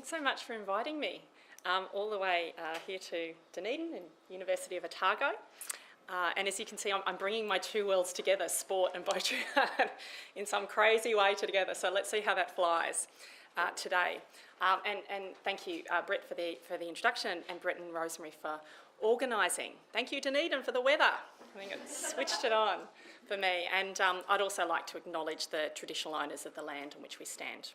Thanks so much for inviting me all the way here to Dunedin and University of Otago. And as you can see, I'm bringing my two worlds together, sport and boatyard, in some crazy way together. So let's see how that flies today. And thank you, Brett, for the introduction, and Brett and Rosemary for organising. Thank you, Dunedin, for the weather. I think it switched it on for me. And I'd also like to acknowledge the traditional owners of the land on which we stand.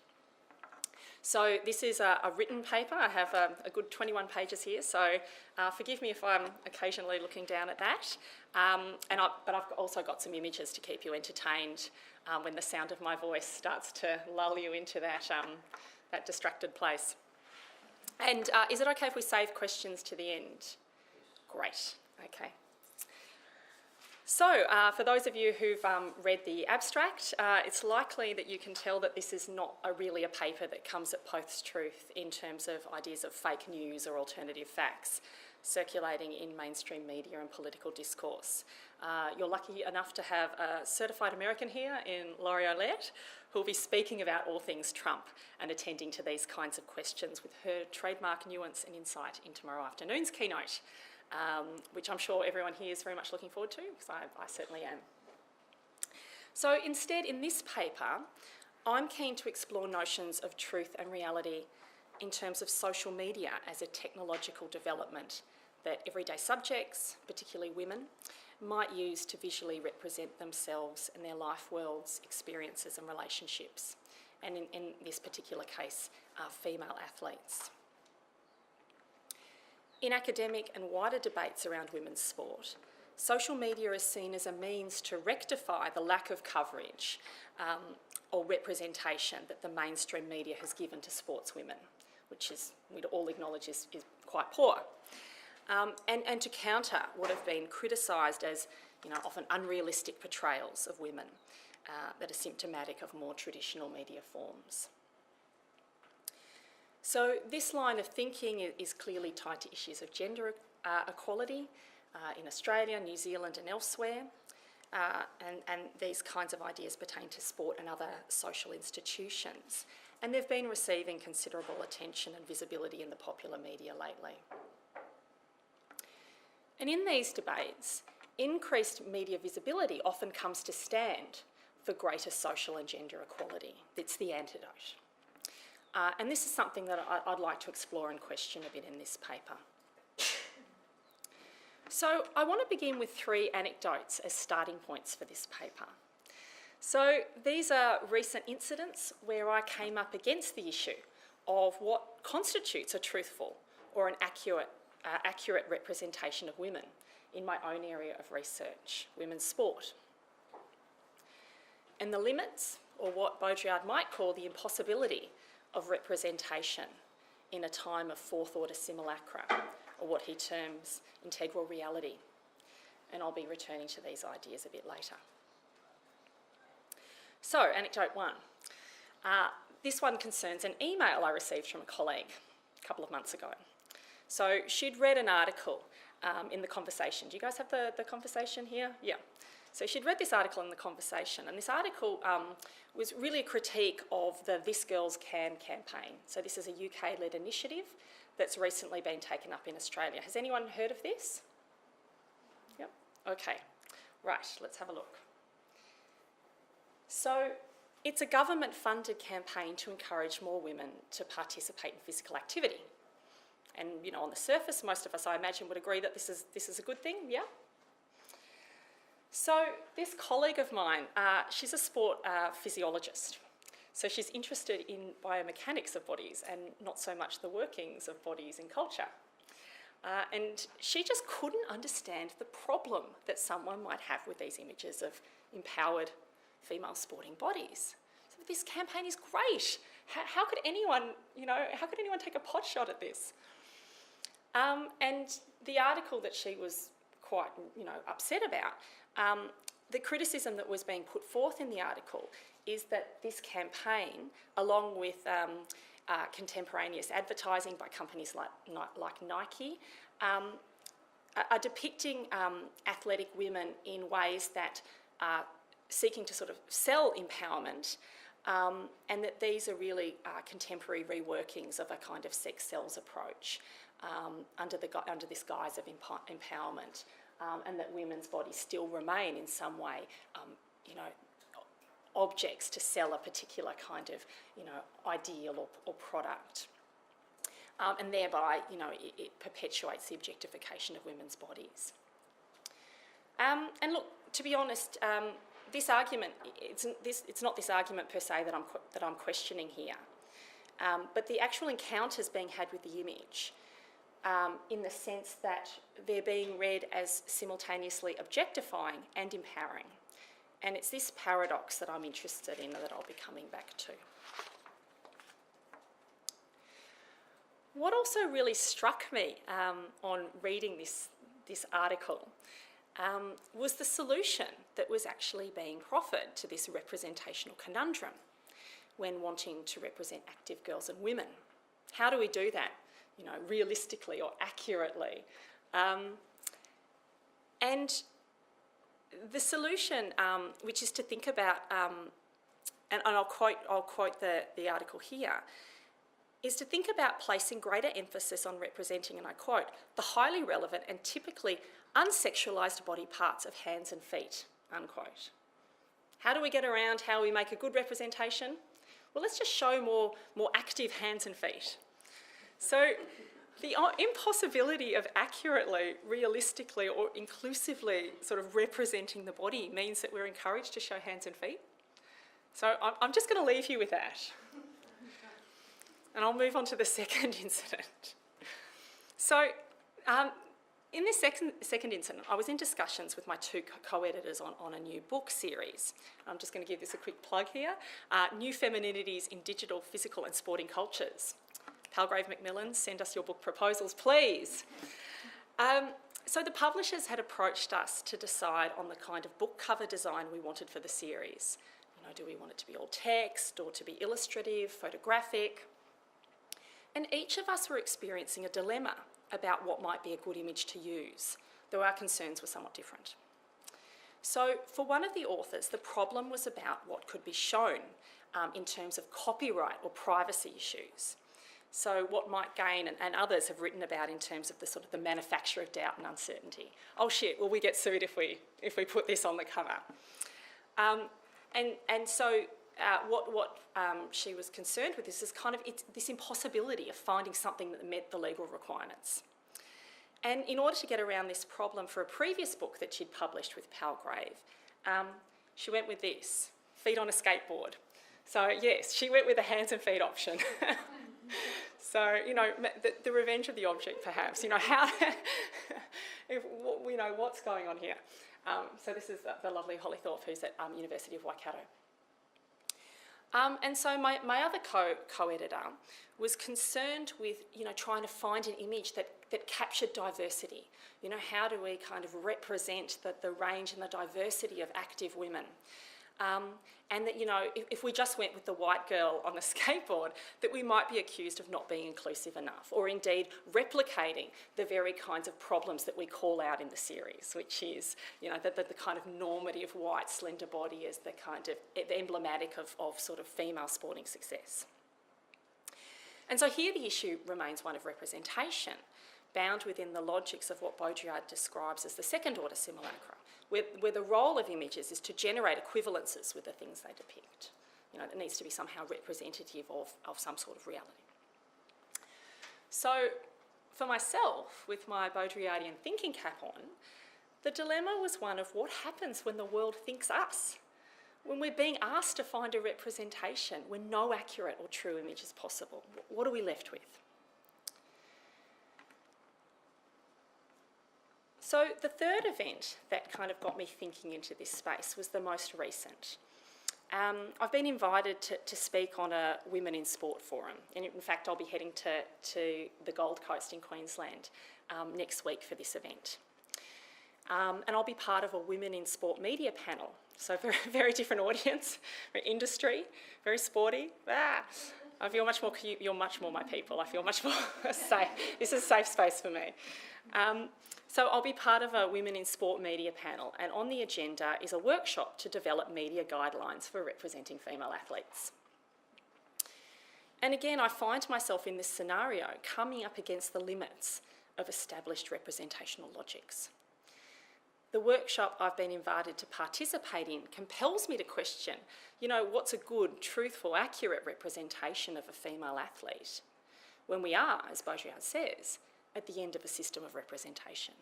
So this is a written paper. I have a good 21 pages here, so forgive me if I'm occasionally looking down at that. But I've also got some images to keep you entertained when the sound of my voice starts to lull you into that distracted place. And is it okay if we save questions to the end? Great, okay. So, for those of you who've read the abstract, it's likely that you can tell that this is not really a paper that comes at post-truth in terms of ideas of fake news or alternative facts circulating in mainstream media and political discourse. You're lucky enough to have a certified American here in Laurie Olette, who'll be speaking about all things Trump and attending to these kinds of questions with her trademark nuance and insight in tomorrow afternoon's keynote. Which I'm sure everyone here is very much looking forward to, because I certainly am. So instead, in this paper, I'm keen to explore notions of truth and reality in terms of social media as a technological development that everyday subjects, particularly women, might use to visually represent themselves and their life worlds, experiences and relationships, and in this particular case, female athletes. In academic and wider debates around women's sport, social media is seen as a means to rectify the lack of coverage or representation that the mainstream media has given to sportswomen, which is, we'd all acknowledge is quite poor. And to counter what have been criticised as, often unrealistic portrayals of women that are symptomatic of more traditional media forms. So this line of thinking is clearly tied to issues of gender equality in Australia, New Zealand and elsewhere, and these kinds of ideas pertain to sport and other social institutions, and they've been receiving considerable attention and visibility in the popular media lately. And in these debates, increased media visibility often comes to stand for greater social and gender equality. It's the antidote. And this is something that I'd like to explore and question a bit in this paper. So I want to begin with 3 anecdotes as starting points for this paper. So these are recent incidents where I came up against the issue of what constitutes a truthful or an accurate representation of women in my own area of research, women's sport. And the limits, or what Baudrillard might call the impossibility, of representation in a time of fourth-order simulacra, or what he terms integral reality. And I'll be returning to these ideas a bit later. So, anecdote 1. This one concerns an email I received from a colleague a couple of months ago. So, she'd read an article in The Conversation. Do you guys have the Conversation here? Yeah. So she'd read this article in The Conversation, and this article was really a critique of the This Girls Can campaign. So this is a UK-led initiative that's recently been taken up in Australia. Has anyone heard of this? Yep. Okay. Right, let's have a look. So it's a government-funded campaign to encourage more women to participate in physical activity. And, on the surface, most of us, I imagine, would agree that this is a good thing, yeah? So this colleague of mine, she's a sport physiologist. So she's interested in biomechanics of bodies and not so much the workings of bodies in culture. And she just couldn't understand the problem that someone might have with these images of empowered female sporting bodies. So this campaign is great. How could anyone, take a pot shot at this? And the article that she was quite, upset about, the criticism that was being put forth in the article is that this campaign, along with contemporaneous advertising by companies like Nike, are depicting athletic women in ways that are seeking to sort of sell empowerment and that these are really contemporary reworkings of a kind of sex sells approach under this guise of empowerment, and that women's bodies still remain in some way, objects to sell a particular kind of, ideal or product. And thereby, it perpetuates the objectification of women's bodies. And look, to be honest, this argument, it's not this argument per se that I'm questioning here, but the actual encounters being had with the image, in the sense that they're being read as simultaneously objectifying and empowering. And it's this paradox that I'm interested in, that I'll be coming back to. What also really struck me on reading this article was the solution that was actually being proffered to this representational conundrum when wanting to represent active girls and women. How do we do that, realistically or accurately? And the solution, which is to think about, and I'll quote the article here, is to think about placing greater emphasis on representing, and I quote, the highly relevant and typically unsexualised body parts of hands and feet, unquote. How do we get around how we make a good representation? Well, let's just show more active hands and feet. So the impossibility of accurately, realistically or inclusively sort of representing the body means that we're encouraged to show hands and feet. So I'm just going to leave you with that. And I'll move on to the second incident. So in this second incident, I was in discussions with my two co-editors on a new book series. I'm just going to give this a quick plug here. New Femininities in Digital, Physical and Sporting Cultures. Palgrave Macmillan, send us your book proposals, please. So the publishers had approached us to decide on the kind of book cover design we wanted for the series. Do we want it to be all text or to be illustrative, photographic? And each of us were experiencing a dilemma about what might be a good image to use, though our concerns were somewhat different. So for one of the authors, the problem was about what could be shown in terms of copyright or privacy issues. So what might gain, and others have written about in terms of the sort of the manufacture of doubt and uncertainty. Oh shit, will we get sued if we put this on the cover? And so what she was concerned with is kind of this impossibility of finding something that met the legal requirements. And in order to get around this problem for a previous book that she'd published with Palgrave, she went with this, feet on a skateboard. So yes, she went with the hands and feet option. So, the revenge of the object, perhaps. How, what's going on here? So this is the lovely Holly Thorpe, who's at University of Waikato. And so my other co-editor was concerned with, trying to find an image that captured diversity. How do we kind of represent the range and the diversity of active women? And that, if we just went with the white girl on the skateboard, that we might be accused of not being inclusive enough, or indeed replicating the very kinds of problems that we call out in the series, which is, the kind of normative white slender body is the kind of emblematic of sort of female sporting success. And so here the issue remains one of representation, bound within the logics of what Baudrillard describes as the second order simulacra, where the role of images is to generate equivalences with the things they depict. It needs to be somehow representative of some sort of reality. So for myself, with my Baudrillardian thinking cap on, the dilemma was one of what happens when the world thinks us, when we're being asked to find a representation, when no accurate or true image is possible. What are we left with? So the third event that kind of got me thinking into this space was the most recent. I've been invited to speak on a Women in Sport forum, and in fact I'll be heading to the Gold Coast in Queensland next week for this event. And I'll be part of a Women in Sport media panel, so very, very different audience, very industry, very sporty. I feel much more, you're much more my people. I feel much more safe. This is a safe space for me. So I'll be part of a Women in Sport Media panel, and on the agenda is a workshop to develop media guidelines for representing female athletes. And again, I find myself in this scenario coming up against the limits of established representational logics. The workshop I've been invited to participate in compels me to question, what's a good, truthful, accurate representation of a female athlete when we are, as Blanchard says, at the end of a system of representation.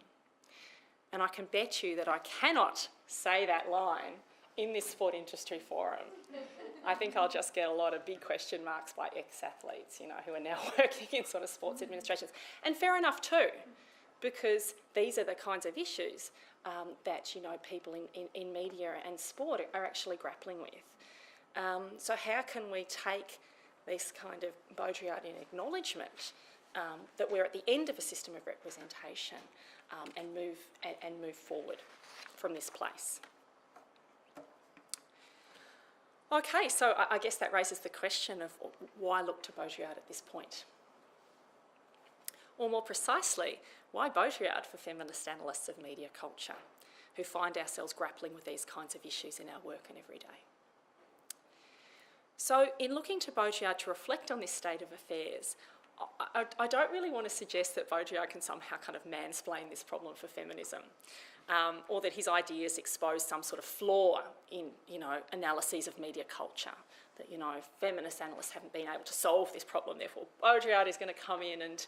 And I can bet you that I cannot say that line in this sport industry forum. I think I'll just get a lot of big question marks by ex-athletes, who are now working in sort of sports administrations. And fair enough too, because these are the kinds of issues that, people in media and sport are actually grappling with. So how can we take this kind of Baudrillardian acknowledgement that we're at the end of a system of representation and move forward from this place? Okay, so I guess that raises the question of why look to Baudrillard at this point? Or more precisely, why Baudrillard for feminist analysts of media culture who find ourselves grappling with these kinds of issues in our work and every day? So in looking to Baudrillard to reflect on this state of affairs, I don't really want to suggest that Baudrillard can somehow kind of mansplain this problem for feminism, or that his ideas expose some sort of flaw in, analyses of media culture, that, feminist analysts haven't been able to solve this problem, therefore Baudrillard is going to come in and,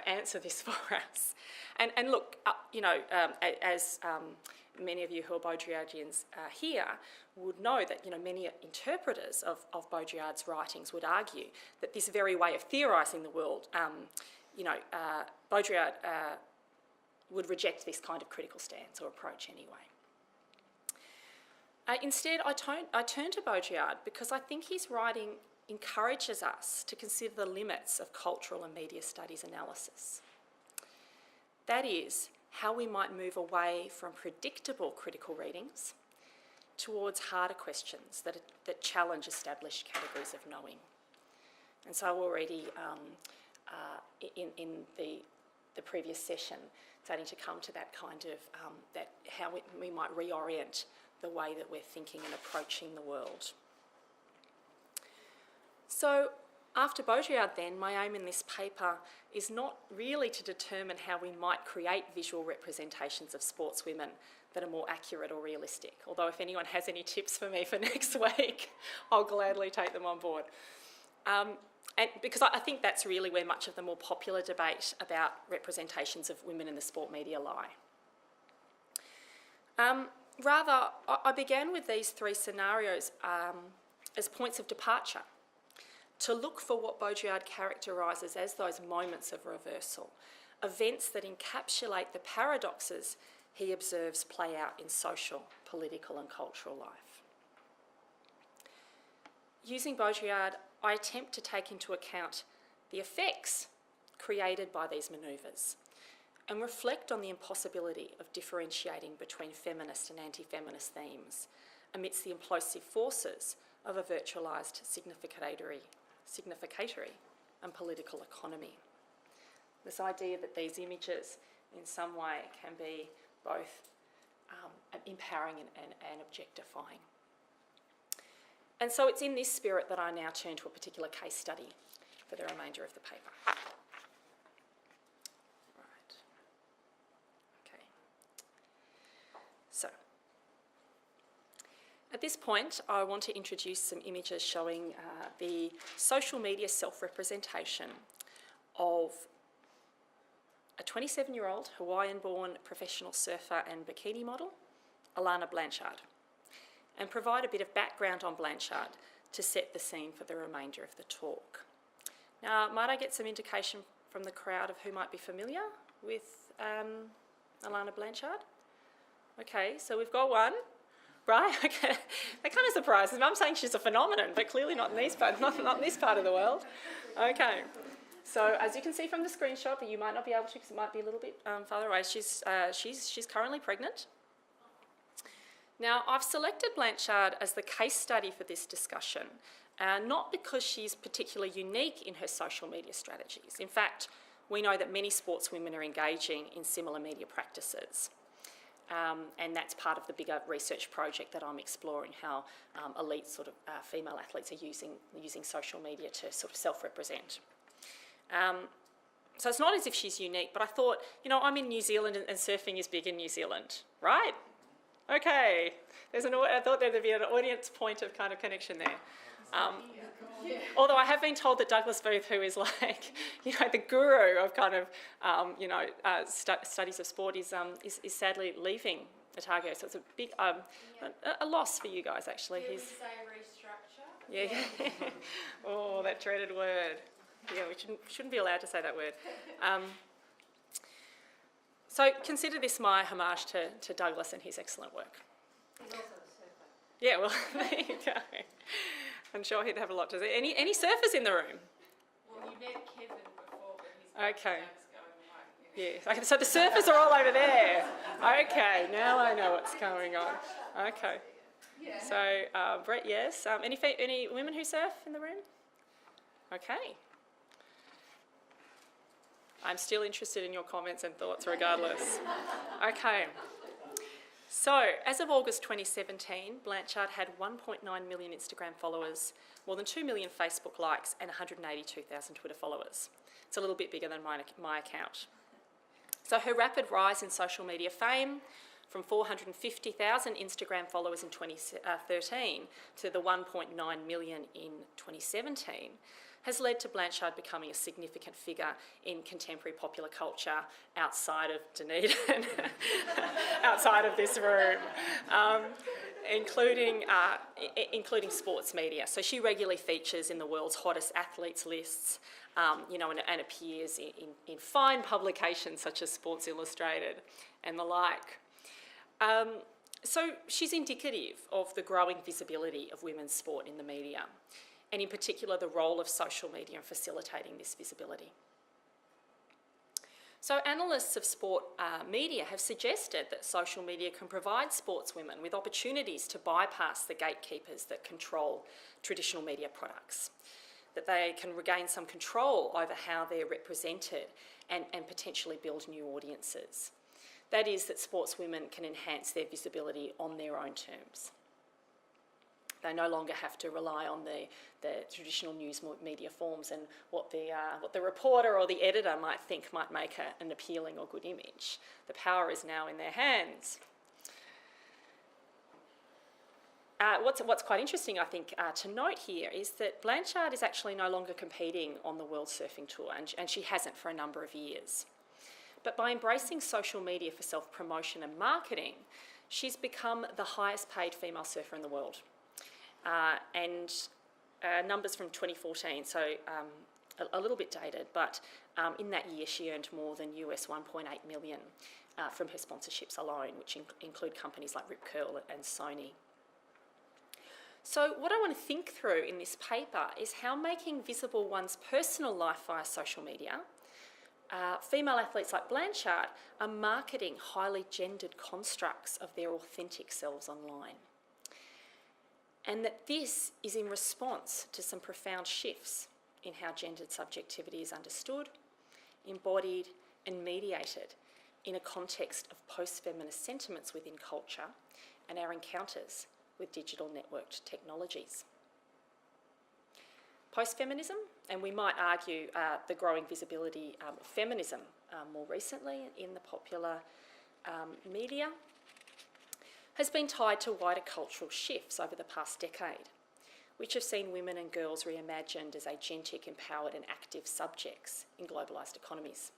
answer this for us. And look, as many of you who are Baudrillardians here would know that, many interpreters of Baudrillard's writings would argue that this very way of theorising the world, Baudrillard would reject this kind of critical stance or approach anyway. Instead, I turn to Baudrillard because I think his writing encourages us to consider the limits of cultural and media studies analysis. That is, how we might move away from predictable critical readings towards harder questions that challenge established categories of knowing. And so already in the previous session, starting to come to that kind of, how we might reorient the way that we're thinking and approaching the world. So after Baudrillard then, my aim in this paper is not really to determine how we might create visual representations of sportswomen that are more accurate or realistic, although if anyone has any tips for me for next week, I'll gladly take them on board. And because I think that's really where much of the more popular debate about representations of women in the sport media lie. Rather, I began with these three scenarios as points of departure, to look for what Baudrillard characterises as those moments of reversal, events that encapsulate the paradoxes he observes play out in social, political and cultural life. Using Baudrillard, I attempt to take into account the effects created by these manoeuvres and reflect on the impossibility of differentiating between feminist and anti-feminist themes amidst the implosive forces of a virtualised significatory and political economy. This idea that these images in some way can be both empowering and objectifying. And so it's in this spirit that I now turn to a particular case study for the remainder of the paper. Right. Okay. So, at this point, I want to introduce some images showing the social media self-representation of a 27-year-old Hawaiian-born professional surfer and bikini model, Alana Blanchard, and provide a bit of background on Blanchard to set the scene for the remainder of the talk. Now, might I get some indication from the crowd of who might be familiar with Alana Blanchard? Okay, so we've got one, right? Okay, that kind of surprises me. I'm saying she's a phenomenon, but clearly not in this part, not in this part of the world. Okay. So as you can see from the screenshot, but you might not be able to because it might be a little bit farther away, she's currently pregnant. Now, I've selected Blanchard as the case study for this discussion, not because she's particularly unique in her social media strategies. In fact, we know that many sportswomen are engaging in similar media practices. And that's part of the bigger research project that I'm exploring, how elite sort of female athletes are using social media to sort of self-represent. So it's not as if she's unique, but I thought, I'm in New Zealand and surfing is big in New Zealand, right? Okay, I thought there'd be an audience point of kind of connection there. Although I have been told that Douglas Booth, who is like, the guru of kind of, studies of sport, is sadly leaving Otago. So it's a big, a loss for you guys, actually. Did we say restructure? Yeah. Oh, that dreaded word. Yeah, we shouldn't be allowed to say that word. So consider this my homage to Douglas and his excellent work. He's also a surfer. Yeah, well, there you go. I'm sure he'd have a lot to say. Any surfers in the room? Well, you met Kevin before, but he's Okay. going like... Yeah, okay, so the surfers are all over there. Okay, now I know what's going on. Okay. Yeah. So, Brett, yes. Any women who surf in the room? Okay. I'm still interested in your comments and thoughts regardless. Okay. So, as of August 2017, Blanchard had 1.9 million Instagram followers, more than 2 million Facebook likes, and 182,000 Twitter followers. It's a little bit bigger than my account. So her rapid rise in social media fame, from 450,000 Instagram followers in 2013 to the 1.9 million in 2017, has led to Blanchard becoming a significant figure in contemporary popular culture outside of Dunedin, outside of this room, including sports media. So she regularly features in the world's hottest athletes lists, and appears in fine publications such as Sports Illustrated and the like. So she's indicative of the growing visibility of women's sport in the media, and in particular the role of social media in facilitating this visibility. So analysts of sport media have suggested that social media can provide sportswomen with opportunities to bypass the gatekeepers that control traditional media products, that they can regain some control over how they're represented and potentially build new audiences. That is, that sportswomen can enhance their visibility on their own terms. They no longer have to rely on the traditional news media forms and what the reporter or the editor might think might make an appealing or good image. The power is now in their hands. What's quite interesting, I think, to note here is that Blanchard is actually no longer competing on the World Surfing Tour, and she hasn't for a number of years. But by embracing social media for self-promotion and marketing, she's become the highest paid female surfer in the world. And numbers from 2014, so a little bit dated, but in that year she earned more than US 1.8 million from her sponsorships alone, which include companies like Rip Curl and Sony. So what I want to think through in this paper is how making visible one's personal life via social media, female athletes like Blanchard are marketing highly gendered constructs of their authentic selves online. And that this is in response to some profound shifts in how gendered subjectivity is understood, embodied and mediated in a context of post-feminist sentiments within culture and our encounters with digital networked technologies. Post-feminism, and we might argue the growing visibility of feminism more recently in the popular media, has been tied to wider cultural shifts over the past decade, which have seen women and girls reimagined as agentic, empowered and active subjects in globalised economies.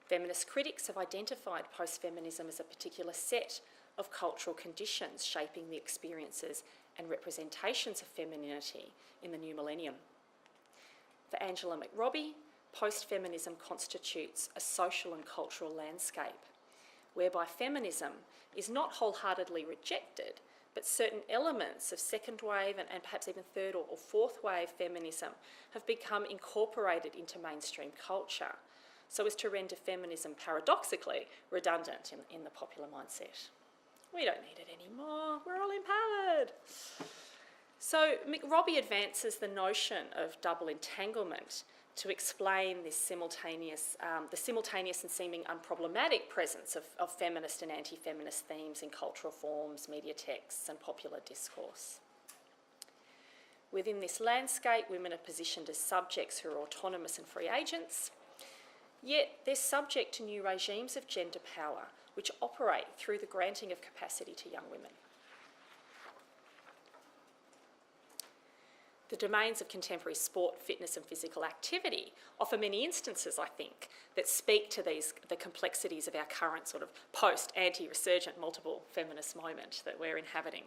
Feminist critics have identified post-feminism as a particular set of cultural conditions shaping the experiences and representations of femininity in the new millennium. For Angela McRobbie, post-feminism constitutes a social and cultural landscape whereby feminism is not wholeheartedly rejected, but certain elements of second wave and perhaps even third or fourth wave feminism have become incorporated into mainstream culture, so as to render feminism paradoxically redundant in the popular mindset. We don't need it anymore, we're all empowered. So McRobbie advances the notion of double entanglement to explain this the simultaneous and seeming unproblematic presence of feminist and anti-feminist themes in cultural forms, media texts and popular discourse. Within this landscape, women are positioned as subjects who are autonomous and free agents, yet they're subject to new regimes of gender power which operate through the granting of capacity to young women. The domains of contemporary sport, fitness and physical activity offer many instances, I think, that speak to the complexities of our current sort of post-anti-resurgent multiple feminist moment that we're inhabiting.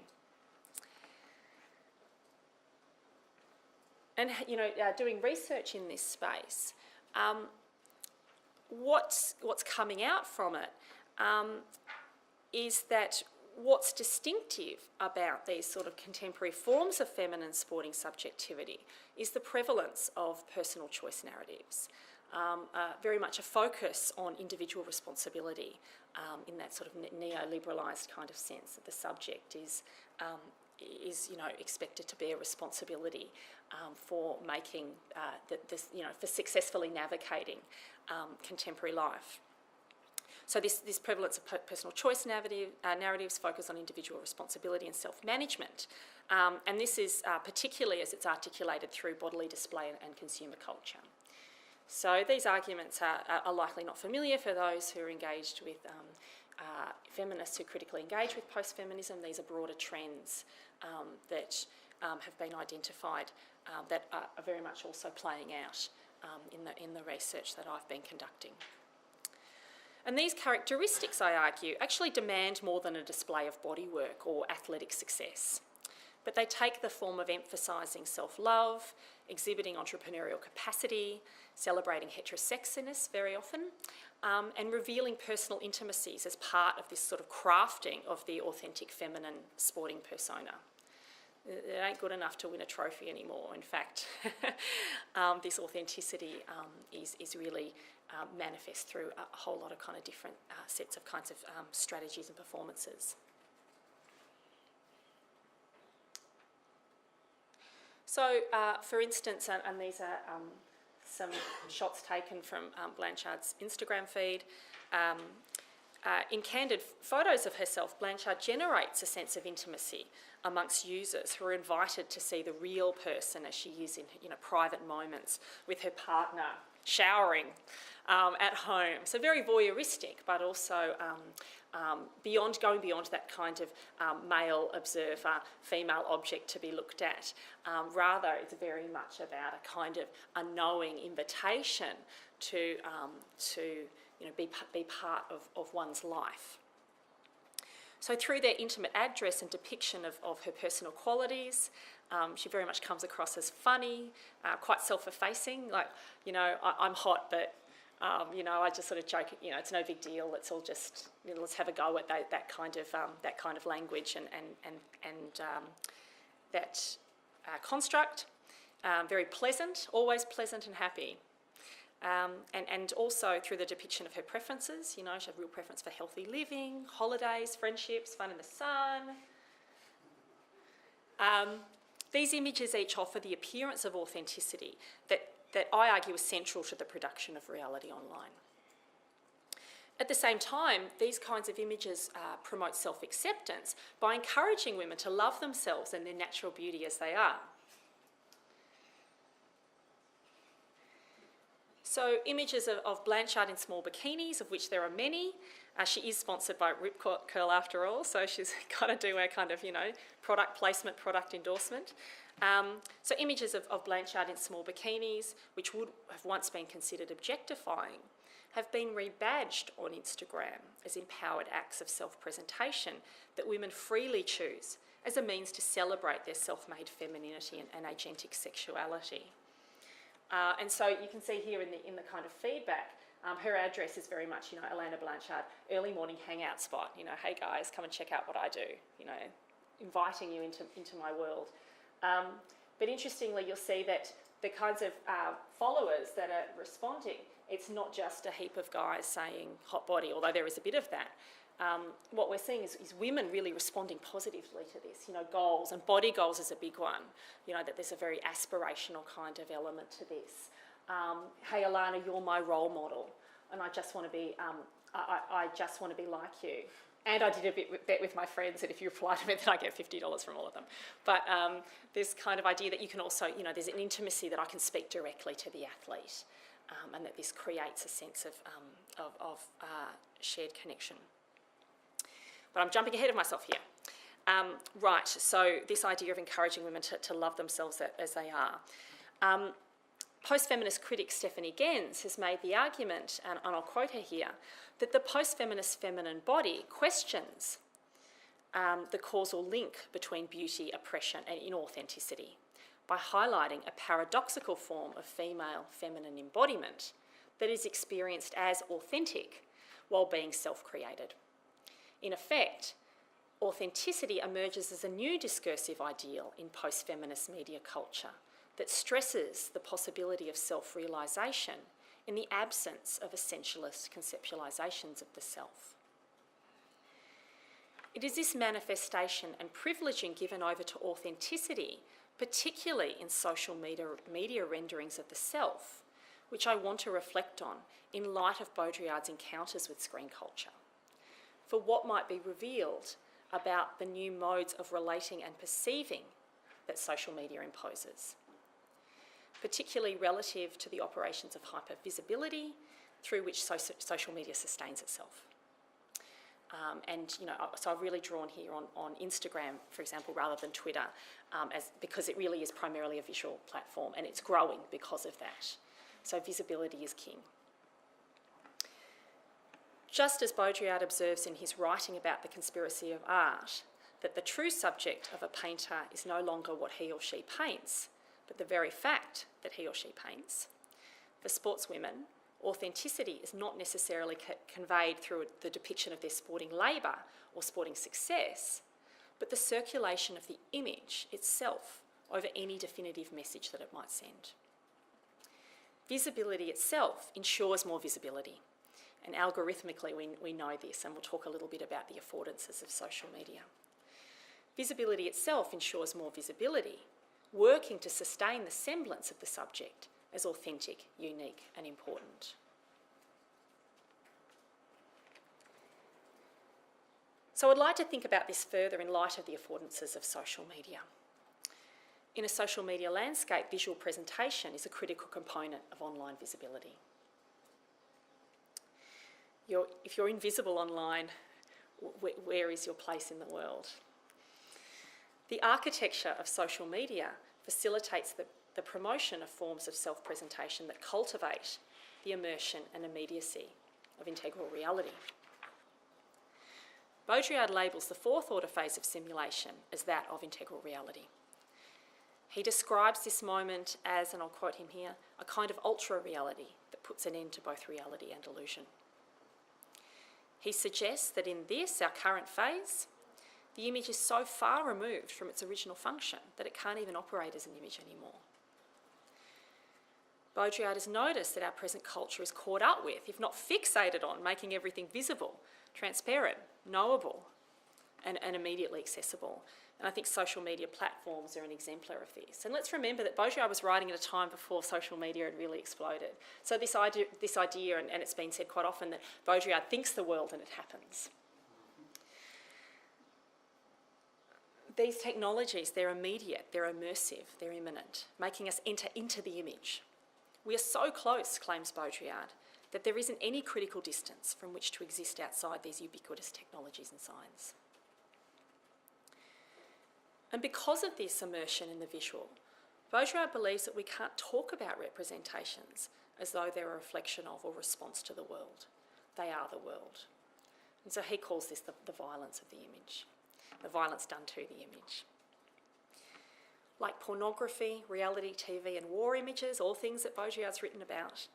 And, doing research in this space, what's coming out from it is that what's distinctive about these sort of contemporary forms of feminine sporting subjectivity is the prevalence of personal choice narratives, very much a focus on individual responsibility in that sort of neoliberalised kind of sense that the subject is expected to bear responsibility for making for successfully navigating contemporary life. So this prevalence of personal choice narratives focus on individual responsibility and self-management. And this is particularly as it's articulated through bodily display and consumer culture. So these arguments are likely not familiar for those who are engaged with feminists who critically engage with post-feminism. These are broader trends that have been identified that are very much also playing out in the research that I've been conducting. And these characteristics, I argue, actually demand more than a display of bodywork or athletic success. But they take the form of emphasising self-love, exhibiting entrepreneurial capacity, celebrating heterosexiness very often, and revealing personal intimacies as part of this sort of crafting of the authentic feminine sporting persona. It ain't good enough to win a trophy anymore. In fact, this authenticity is really manifest through a whole lot of kind of different sets of kinds of strategies and performances. So, for instance, and these are some shots taken from Blanchard's Instagram feed. In candid photos of herself, Blanchard generates a sense of intimacy amongst users who are invited to see the real person as she is in private moments with her partner, showering at home. So very voyeuristic, but also going beyond that kind of male observer, female object to be looked at. Rather, it's very much about a kind of a knowing invitation to be part of one's life. So through their intimate address and depiction of her personal qualities, she very much comes across as funny, quite self-effacing, like, I'm hot, but, I just sort of joke, it's no big deal, let's all just, let's have a go at that kind of language and that construct. Very pleasant, always pleasant and happy. And also through the depiction of her preferences, she has a real preference for healthy living, holidays, friendships, fun in the sun. These images each offer the appearance of authenticity that I argue is central to the production of reality online. At the same time, these kinds of images promote self-acceptance by encouraging women to love themselves and their natural beauty as they are. So images of Blanchard in small bikinis, of which there are many. She is sponsored by Rip Curl after all, so she's got to do a kind of, product placement, product endorsement. So images of Blanchard in small bikinis, which would have once been considered objectifying, have been rebadged on Instagram as empowered acts of self-presentation that women freely choose as a means to celebrate their self-made femininity and agentic sexuality. And so you can see here in the kind of feedback, her address is very much, Alana Blanchard, early morning hangout spot, hey guys, come and check out what I do, inviting you into my world. But interestingly, you'll see that the kinds of followers that are responding, it's not just a heap of guys saying hot body, although there is a bit of that. What we're seeing is women really responding positively to this, goals, and body goals is a big one, that there's a very aspirational kind of element to this. hey Alana, you're my role model, and I just want to be, I just want to be like you. And I did a bet with my friends that if you reply to me, then I get $50 from all of them. But this kind of idea that you can also, there's an intimacy that I can speak directly to the athlete, and that this creates a sense of shared connection. But I'm jumping ahead of myself here. Right, so this idea of encouraging women to love themselves as they are. Post-feminist critic Stephanie Gens has made the argument, and I'll quote her here, that the post-feminist feminine body questions the causal link between beauty, oppression and inauthenticity by highlighting a paradoxical form of female feminine embodiment that is experienced as authentic while being self-created. In effect, authenticity emerges as a new discursive ideal in post-feminist media culture that stresses the possibility of self-realisation in the absence of essentialist conceptualisations of the self. It is this manifestation and privileging given over to authenticity, particularly in social media renderings of the self, which I want to reflect on in light of Baudrillard's encounters with screen culture, for what might be revealed about the new modes of relating and perceiving that social media imposes, particularly relative to the operations of hypervisibility through which social media sustains itself. So I've really drawn here on Instagram, for example, rather than Twitter, because it really is primarily a visual platform and it's growing because of that. So visibility is king. Just as Baudrillard observes in his writing about the conspiracy of art, that the true subject of a painter is no longer what he or she paints, but the very fact that he or she paints. For sportswomen, authenticity is not necessarily conveyed through the depiction of their sporting labour or sporting success, but the circulation of the image itself over any definitive message that it might send. Visibility itself ensures more visibility, and algorithmically we know this, and we'll talk a little bit about the affordances of social media. Visibility itself ensures more visibility, working to sustain the semblance of the subject as authentic, unique and important. So I'd like to think about this further in light of the affordances of social media. In a social media landscape, visual presentation is a critical component of online visibility. If you're invisible online, where is your place in the world? The architecture of social media facilitates the promotion of forms of self-presentation that cultivate the immersion and immediacy of integral reality. Baudrillard labels the fourth order phase of simulation as that of integral reality. He describes this moment as, and I'll quote him here, a kind of ultra-reality that puts an end to both reality and illusion. He suggests that in this, our current phase, the image is so far removed from its original function that it can't even operate as an image anymore. Baudrillard has noticed that our present culture is caught up with, if not fixated on, making everything visible, transparent, knowable, and immediately accessible. And I think social media platforms are an exemplar of this. And let's remember that Baudrillard was writing at a time before social media had really exploded. So this idea, and it's been said quite often, that Baudrillard thinks the world and it happens. These technologies, they're immediate, they're immersive, they're imminent, making us enter into the image. We are so close, claims Baudrillard, that there isn't any critical distance from which to exist outside these ubiquitous technologies and signs. And because of this immersion in the visual, Baudrillard believes that we can't talk about representations as though they're a reflection of or response to the world. They are the world. And so he calls this the violence of the image, the violence done to the image. Like pornography, reality TV and war images, all things that Baudrillard's written about,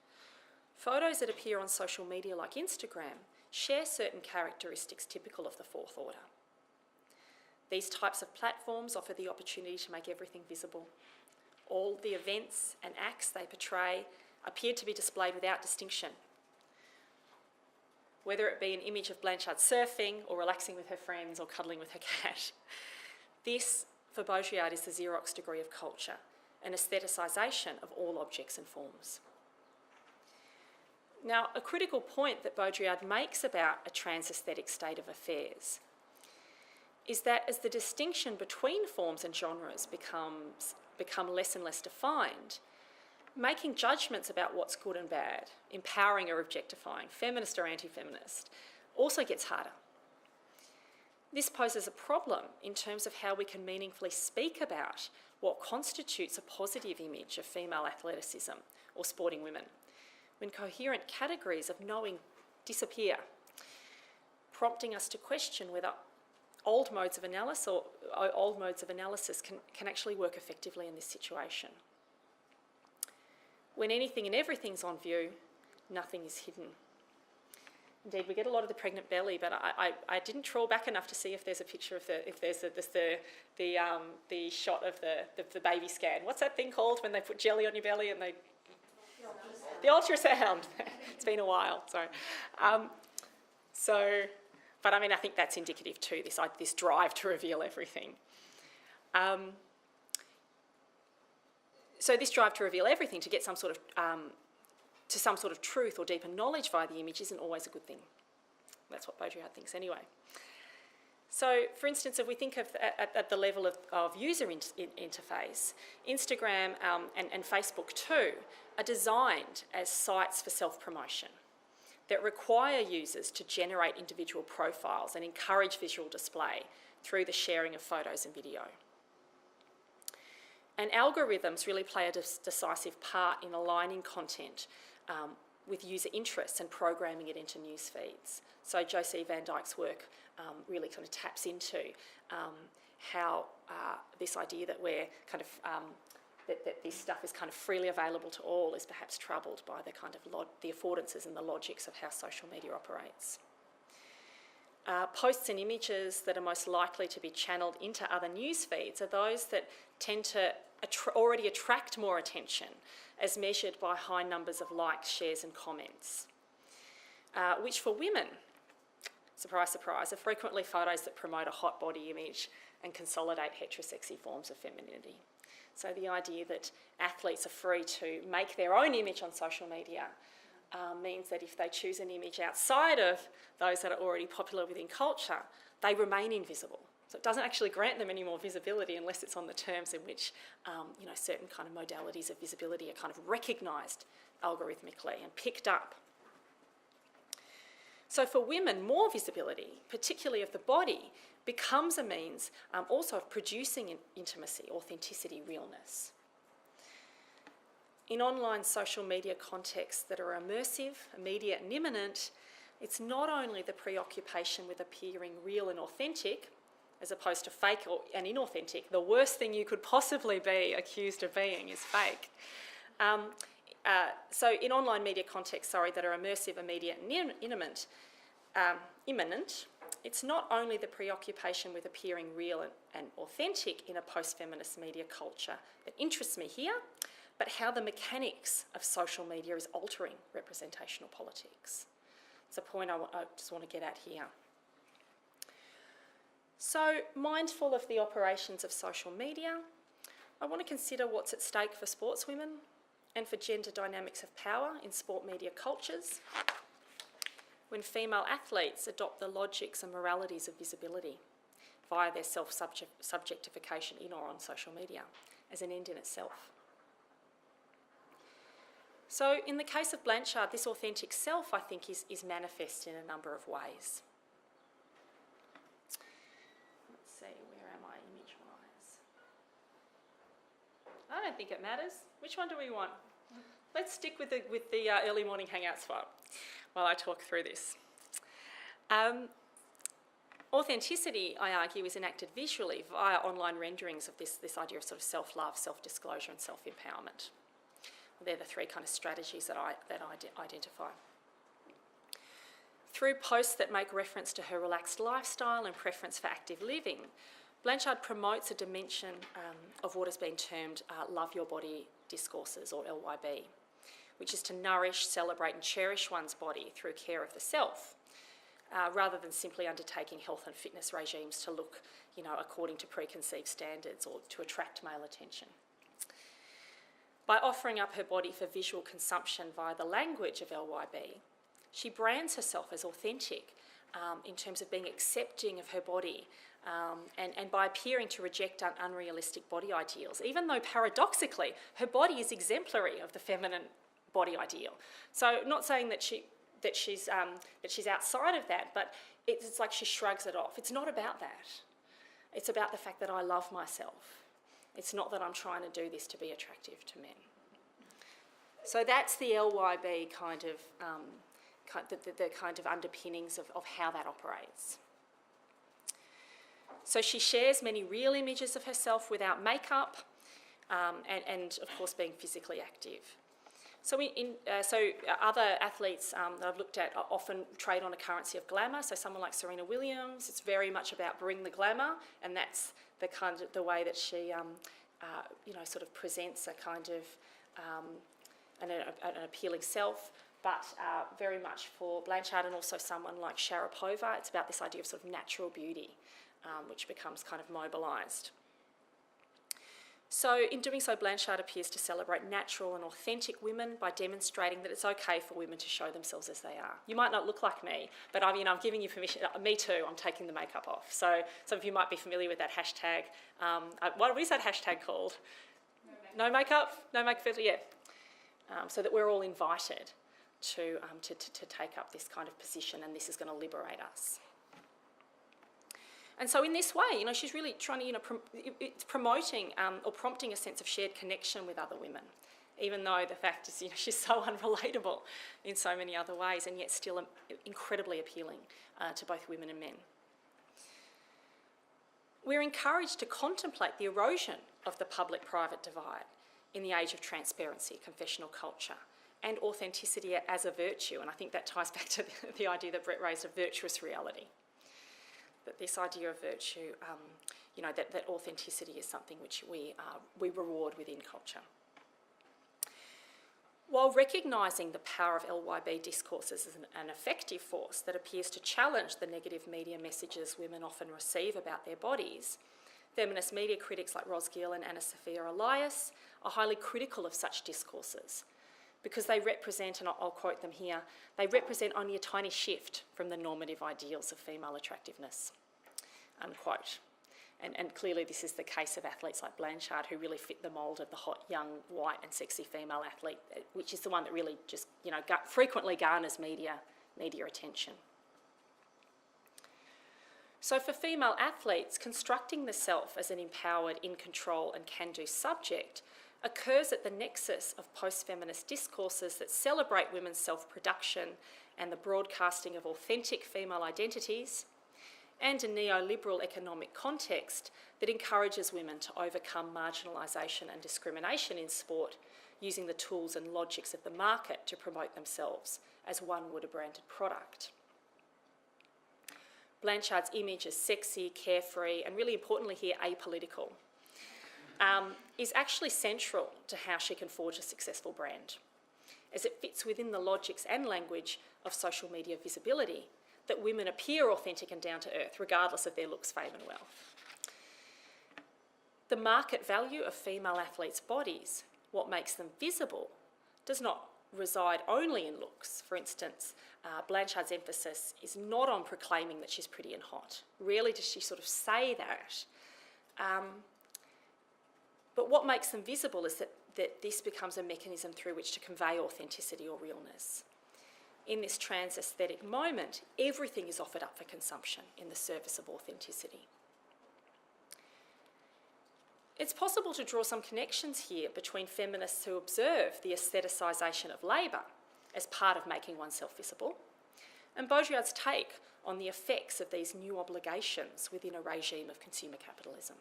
photos that appear on social media like Instagram share certain characteristics typical of the fourth order. These types of platforms offer the opportunity to make everything visible. All the events and acts they portray appear to be displayed without distinction. Whether it be an image of Blanchard surfing or relaxing with her friends or cuddling with her cat. This, for Baudrillard, is the Xerox degree of culture, an aestheticisation of all objects and forms. Now, a critical point that Baudrillard makes about a trans-aesthetic state of affairs is that as the distinction between forms and genres become less and less defined, making judgments about what's good and bad, empowering or objectifying, feminist or anti-feminist, also gets harder. This poses a problem in terms of how we can meaningfully speak about what constitutes a positive image of female athleticism or sporting women, when coherent categories of knowing disappear, prompting us to question whether old modes of analysis can actually work effectively in this situation. When anything and everything's on view, nothing is hidden. Indeed, we get a lot of the pregnant belly, but I didn't trawl back enough to see if there's a picture of the shot of the baby scan. What's that thing called when they put jelly on your belly and they... The ultrasound. It's been a while, sorry. But I mean, I think that's indicative too, this drive to reveal everything. So this drive to reveal everything, to get some sort of truth or deeper knowledge via the image isn't always a good thing. That's what Baudrillard thinks anyway. So, for instance, if we think of at the level of user interface, Instagram and Facebook too are designed as sites for self-promotion that require users to generate individual profiles and encourage visual display through the sharing of photos and video. And algorithms really play a decisive part in aligning content with user interests and programming it into news feeds. So Josie Van Dyke's work really kind of taps into how this idea that we're kind of that this stuff is kind of freely available to all is perhaps troubled by the kind of the affordances and the logics of how social media operates. Posts and images that are most likely to be channeled into other news feeds are those that tend to already attract more attention, as measured by high numbers of likes, shares and comments, which for women, surprise, surprise, are frequently photos that promote a hot body image and consolidate heterosexy forms of femininity. So the idea that athletes are free to make their own image on social media means that if they choose an image outside of those that are already popular within culture, they remain invisible. So it doesn't actually grant them any more visibility unless it's on the terms in which certain kind of modalities of visibility are kind of recognised algorithmically and picked up. So for women, more visibility, particularly of the body, becomes a means also of producing intimacy, authenticity, realness. In online social media contexts that are immersive, immediate and imminent, it's not only the preoccupation with appearing real and authentic, as opposed to fake and inauthentic. The worst thing you could possibly be accused of being is fake. So in online media contexts, that are immersive, immediate and imminent, it's not only the preoccupation with appearing real and authentic in a post-feminist media culture that interests me here, but how the mechanics of social media is altering representational politics. It's a point I just want to get at here. So, mindful of the operations of social media, I want to consider what's at stake for sportswomen and for gender dynamics of power in sport media cultures when female athletes adopt the logics and moralities of visibility via their self-subjectification in or on social media as an end in itself. So in the case of Blanchard, this authentic self, I think, is manifest in a number of ways. Let's see, where am I image-wise? I don't think it matters. Which one do we want? Let's stick with the early morning hangout spot while I talk through this. Authenticity, I argue, is enacted visually via online renderings of this idea of sort of self-love, self-disclosure and self-empowerment. They're the three kind of strategies that I identify. Through posts that make reference to her relaxed lifestyle and preference for active living, Blanchard promotes a dimension of what has been termed love your body discourses, or LYB, which is to nourish, celebrate and cherish one's body through care of the self, rather than simply undertaking health and fitness regimes to look, according to preconceived standards or to attract male attention. By offering up her body for visual consumption via the language of LYB, she brands herself as authentic in terms of being accepting of her body and by appearing to reject unrealistic body ideals, even though paradoxically her body is exemplary of the feminine body ideal. So not saying that she's outside of that, but it's like she shrugs it off. It's not about that. It's about the fact that I love myself. It's not that I'm trying to do this to be attractive to men. So that's the LYB kind of the kind of underpinnings of how that operates. So she shares many real images of herself without makeup, and of course being physically active. So, other athletes that I've looked at often trade on a currency of glamour. So someone like Serena Williams, it's very much about bring the glamour, and that's the way that she, sort of presents a kind of an appealing self. But very much for Blanchard and also someone like Sharapova, it's about this idea of sort of natural beauty, which becomes kind of mobilised. So in doing so, Blanchard appears to celebrate natural and authentic women by demonstrating that it's okay for women to show themselves as they are. You might not look like me, but I'm giving you permission. Me too, I'm taking the makeup off. So some of you might be familiar with that hashtag. What is that hashtag called? No makeup? No makeup, yeah. So that we're all invited to take up this kind of position, and this is going to liberate us. And so in this way, she's really trying to, it's promoting or prompting a sense of shared connection with other women, even though the fact is, she's so unrelatable in so many other ways, and yet still incredibly appealing to both women and men. We're encouraged to contemplate the erosion of the public-private divide in the age of transparency, confessional culture, and authenticity as a virtue. And I think that ties back to the idea that Brett raised of virtuous reality. That this idea of virtue, that authenticity is something which we reward within culture. While recognising the power of LYB discourses as an effective force that appears to challenge the negative media messages women often receive about their bodies, feminist media critics like Ros Gill and Anna Sophia Elias are highly critical of such discourses because they represent, and I'll quote them here, they represent only a tiny shift from the normative ideals of female attractiveness, unquote. And clearly this is the case of athletes like Blanchard, who really fit the mould of the hot, young, white and sexy female athlete, which is the one that really just, frequently garners media attention. So for female athletes, constructing the self as an empowered, in control and can-do subject occurs at the nexus of post-feminist discourses that celebrate women's self-production and the broadcasting of authentic female identities, and a neoliberal economic context that encourages women to overcome marginalisation and discrimination in sport using the tools and logics of the market to promote themselves as one would a branded product. Blanchard's image as sexy, carefree, and really importantly here, apolitical, is actually central to how she can forge a successful brand, as it fits within the logics and language of social media visibility that women appear authentic and down to earth, regardless of their looks, fame and wealth. The market value of female athletes' bodies, what makes them visible, does not reside only in looks. For instance, Blanchard's emphasis is not on proclaiming that she's pretty and hot. Rarely does she sort of say that. But what makes them visible is that this becomes a mechanism through which to convey authenticity or realness. In this trans-aesthetic moment, everything is offered up for consumption in the service of authenticity. It's possible to draw some connections here between feminists who observe the aestheticisation of labour as part of making oneself visible, and Baudrillard's take on the effects of these new obligations within a regime of consumer capitalism.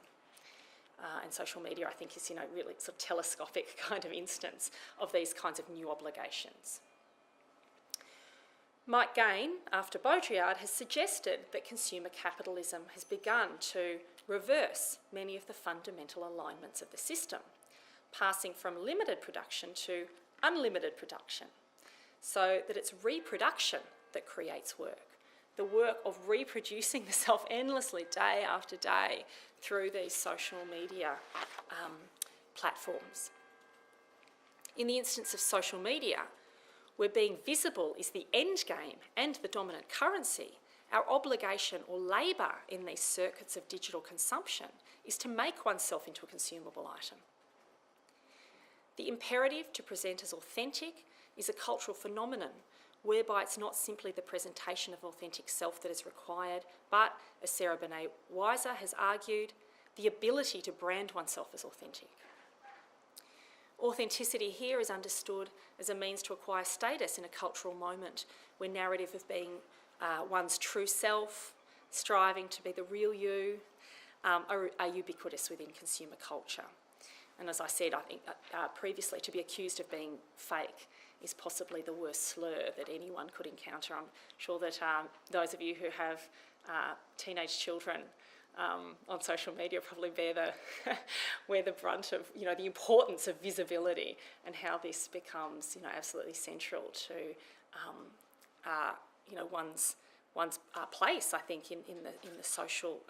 And social media, I think, is really sort of telescopic kind of instance of these kinds of new obligations. Mike Gain, after Baudrillard, has suggested that consumer capitalism has begun to reverse many of the fundamental alignments of the system, passing from limited production to unlimited production, so that it's reproduction that creates work, the work of reproducing the self endlessly day after day through these social media platforms. In the instance of social media, where being visible is the end game and the dominant currency, our obligation or labour in these circuits of digital consumption is to make oneself into a consumable item. The imperative to present as authentic is a cultural phenomenon whereby it's not simply the presentation of authentic self that is required, but, as Sarah Benet-Weiser has argued, the ability to brand oneself as authentic. Authenticity here is understood as a means to acquire status in a cultural moment where narrative of being one's true self, striving to be the real you, are ubiquitous within consumer culture. And as I said, I think previously, to be accused of being fake is possibly the worst slur that anyone could encounter. I'm sure that those of you who have teenage children on social media probably wear the brunt of, the importance of visibility and how this becomes, absolutely central to, one's place, I think, in the social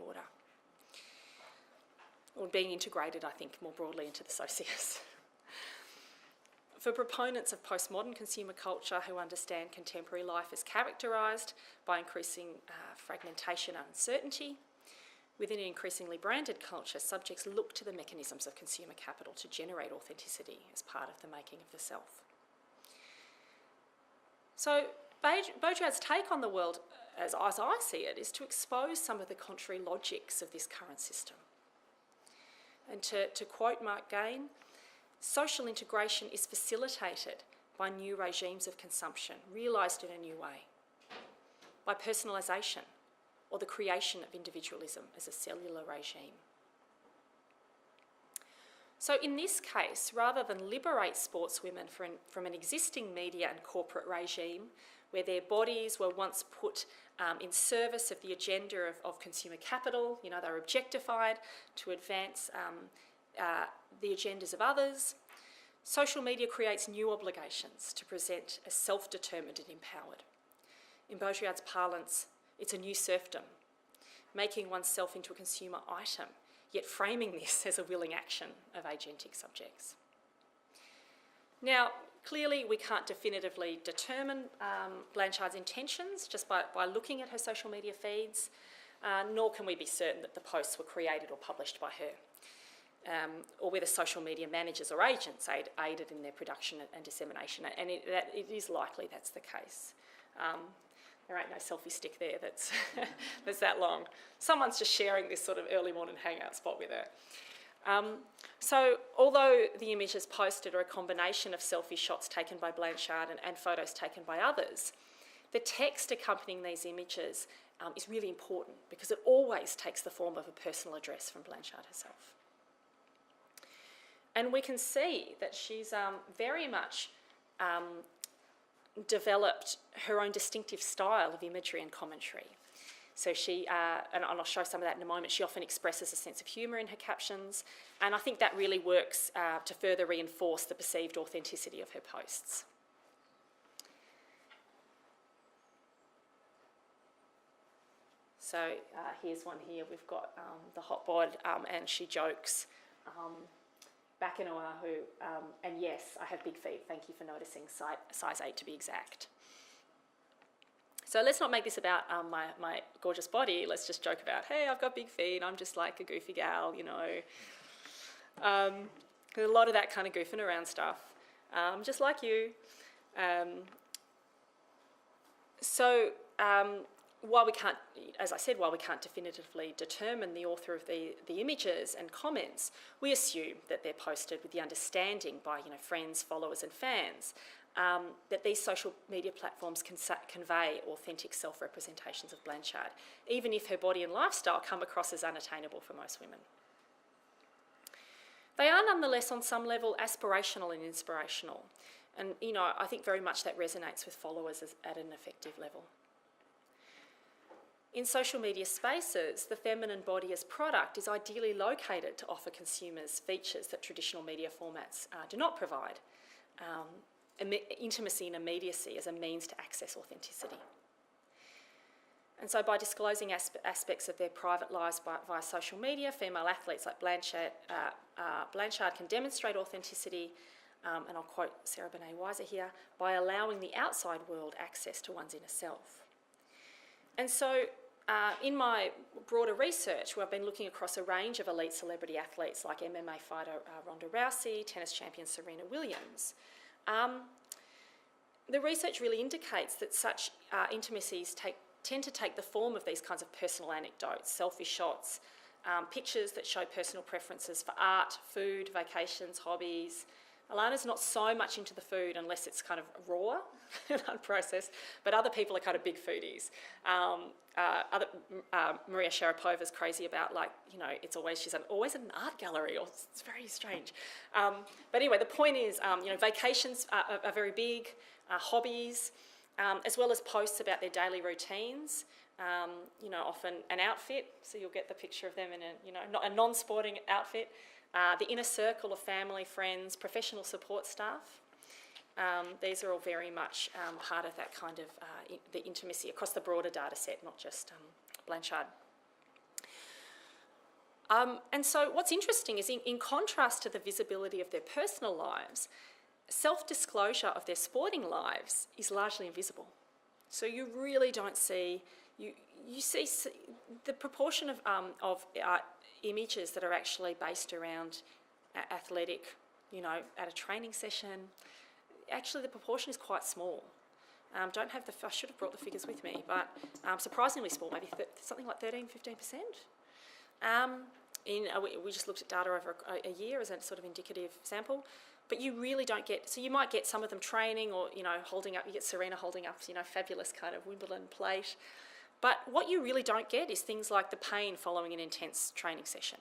order, or being integrated, I think, more broadly into the socius. For proponents of postmodern consumer culture who understand contemporary life as characterised by increasing fragmentation and uncertainty, within an increasingly branded culture, subjects look to the mechanisms of consumer capital to generate authenticity as part of the making of the self. So Baudrillard's take on the world, as I see it, is to expose some of the contrary logics of this current system. And to quote Mark Gain, social integration is facilitated by new regimes of consumption, realised in a new way, by personalisation or the creation of individualism as a cellular regime. So in this case, rather than liberate sportswomen from an existing media and corporate regime where their bodies were once put in service of the agenda of consumer capital, they were objectified to advance the agendas of others, social media creates new obligations to present as self-determined and empowered. In Baudrillard's parlance, it's a new serfdom, making oneself into a consumer item, yet framing this as a willing action of agentic subjects. Now, clearly we can't definitively determine Blanchard's intentions just by looking at her social media feeds, nor can we be certain that the posts were created or published by her, or whether social media managers or agents aided in their production and dissemination, and it is likely that's the case. There ain't no selfie stick there that's that long. Someone's just sharing this sort of early morning hangout spot with her. So although the images posted are a combination of selfie shots taken by Blanchard and photos taken by others, the text accompanying these images is really important because it always takes the form of a personal address from Blanchard herself. And we can see that she's very much developed her own distinctive style of imagery and commentary. So she, and I'll show some of that in a moment, she often expresses a sense of humour in her captions, and I think that really works to further reinforce the perceived authenticity of her posts. So here's one here, we've got the hot bod, and she jokes, back in Oahu, and yes, I have big feet, thank you for noticing, size 8 to be exact. So let's not make this about my gorgeous body, let's just joke about, hey, I've got big feet, I'm just like a goofy gal, There's a lot of that kind of goofing around stuff, just like you. While we can't, as I said, while we can't definitively determine the author of the images and comments, we assume that they're posted with the understanding by friends, followers and fans that these social media platforms can convey authentic self-representations of Blanchard, even if her body and lifestyle come across as unattainable for most women. They are nonetheless on some level aspirational and inspirational, and I think very much that resonates with followers at an effective level. In social media spaces, the feminine body as product is ideally located to offer consumers features that traditional media formats do not provide. Intimacy and immediacy as a means to access authenticity. And so by disclosing aspects of their private lives via social media, female athletes like Blanchard can demonstrate authenticity and I'll quote Sarah Benet-Weiser here, by allowing the outside world access to one's inner self. And so in my broader research, where I've been looking across a range of elite celebrity athletes like MMA fighter Ronda Rousey, tennis champion Serena Williams, the research really indicates that such intimacies tend to take the form of these kinds of personal anecdotes, selfie shots, pictures that show personal preferences for art, food, vacations, hobbies. Alana's not so much into the food unless it's kind of raw and unprocessed, but other people are kind of big foodies. Maria Sharapova's crazy about, like, you know, she's always at an art gallery, or it's very strange. But anyway, the point is, you know, vacations are very big, hobbies, as well as posts about their daily routines. You know, often an outfit, so you'll get the picture of them in a non-sporting outfit. The inner circle of family, friends, professional support staff. These are all very much part of that kind of the intimacy across the broader data set, not just Blanchard. And so what's interesting is in contrast to the visibility of their personal lives, self-disclosure of their sporting lives is largely invisible. So you really don't see, you see the proportion of images that are actually based around athletic, you know, at a training session. Actually, the proportion is quite small. I should have brought the figures with me, but surprisingly small, maybe something like 13, 15%. We just looked at data over a year as a sort of indicative sample, but you really don't get, so you might get some of them training or, you know, holding up, you get Serena holding up, you know, fabulous kind of Wimbledon plate. But what you really don't get is things like the pain following an intense training session.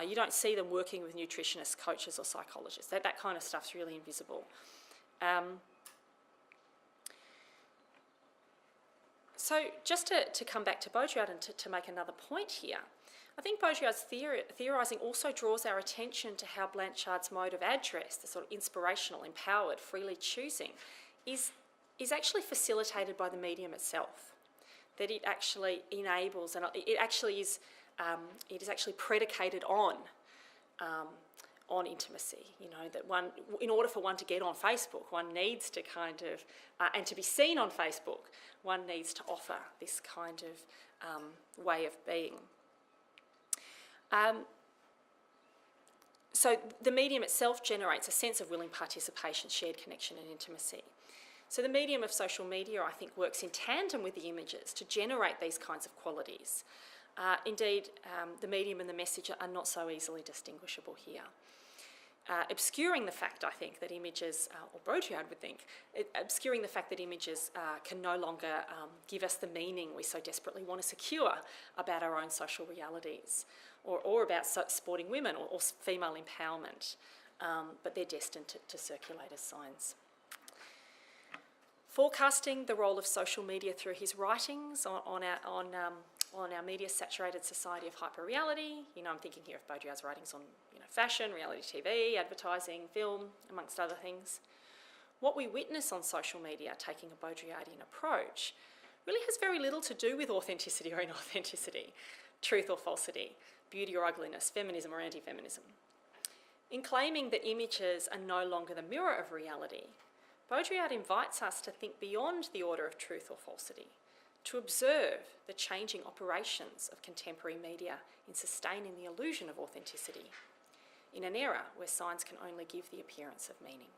You don't see them working with nutritionists, coaches or psychologists. That kind of stuff's really invisible. So just to come back to Baudrillard and to make another point here, I think Baudrillard's theorising also draws our attention to how Blanchard's mode of address, the sort of inspirational, empowered, freely choosing, is actually facilitated by the medium itself. That it actually enables, and it is actually predicated on intimacy. You know, that in order for one to get on Facebook, one needs to kind of, and to be seen on Facebook, one needs to offer this kind of way of being. So the medium itself generates a sense of willing participation, shared connection and intimacy. So the medium of social media, I think, works in tandem with the images to generate these kinds of qualities. Indeed, the medium and the message are not so easily distinguishable here. Obscuring the fact, I think, that images, or Baudrillard would think, obscuring the fact that images can no longer give us the meaning we so desperately want to secure about our own social realities, or about sporting women or female empowerment, but they're destined to circulate as signs. Forecasting the role of social media through his writings on our media-saturated society of hyper-reality. You know, I'm thinking here of Baudrillard's writings on, you know, fashion, reality TV, advertising, film, amongst other things. What we witness on social media, taking a Baudrillardian approach, really has very little to do with authenticity or inauthenticity, truth or falsity, beauty or ugliness, feminism or anti-feminism. In claiming that images are no longer the mirror of reality, Baudrillard invites us to think beyond the order of truth or falsity, to observe the changing operations of contemporary media in sustaining the illusion of authenticity in an era where signs can only give the appearance of meaning.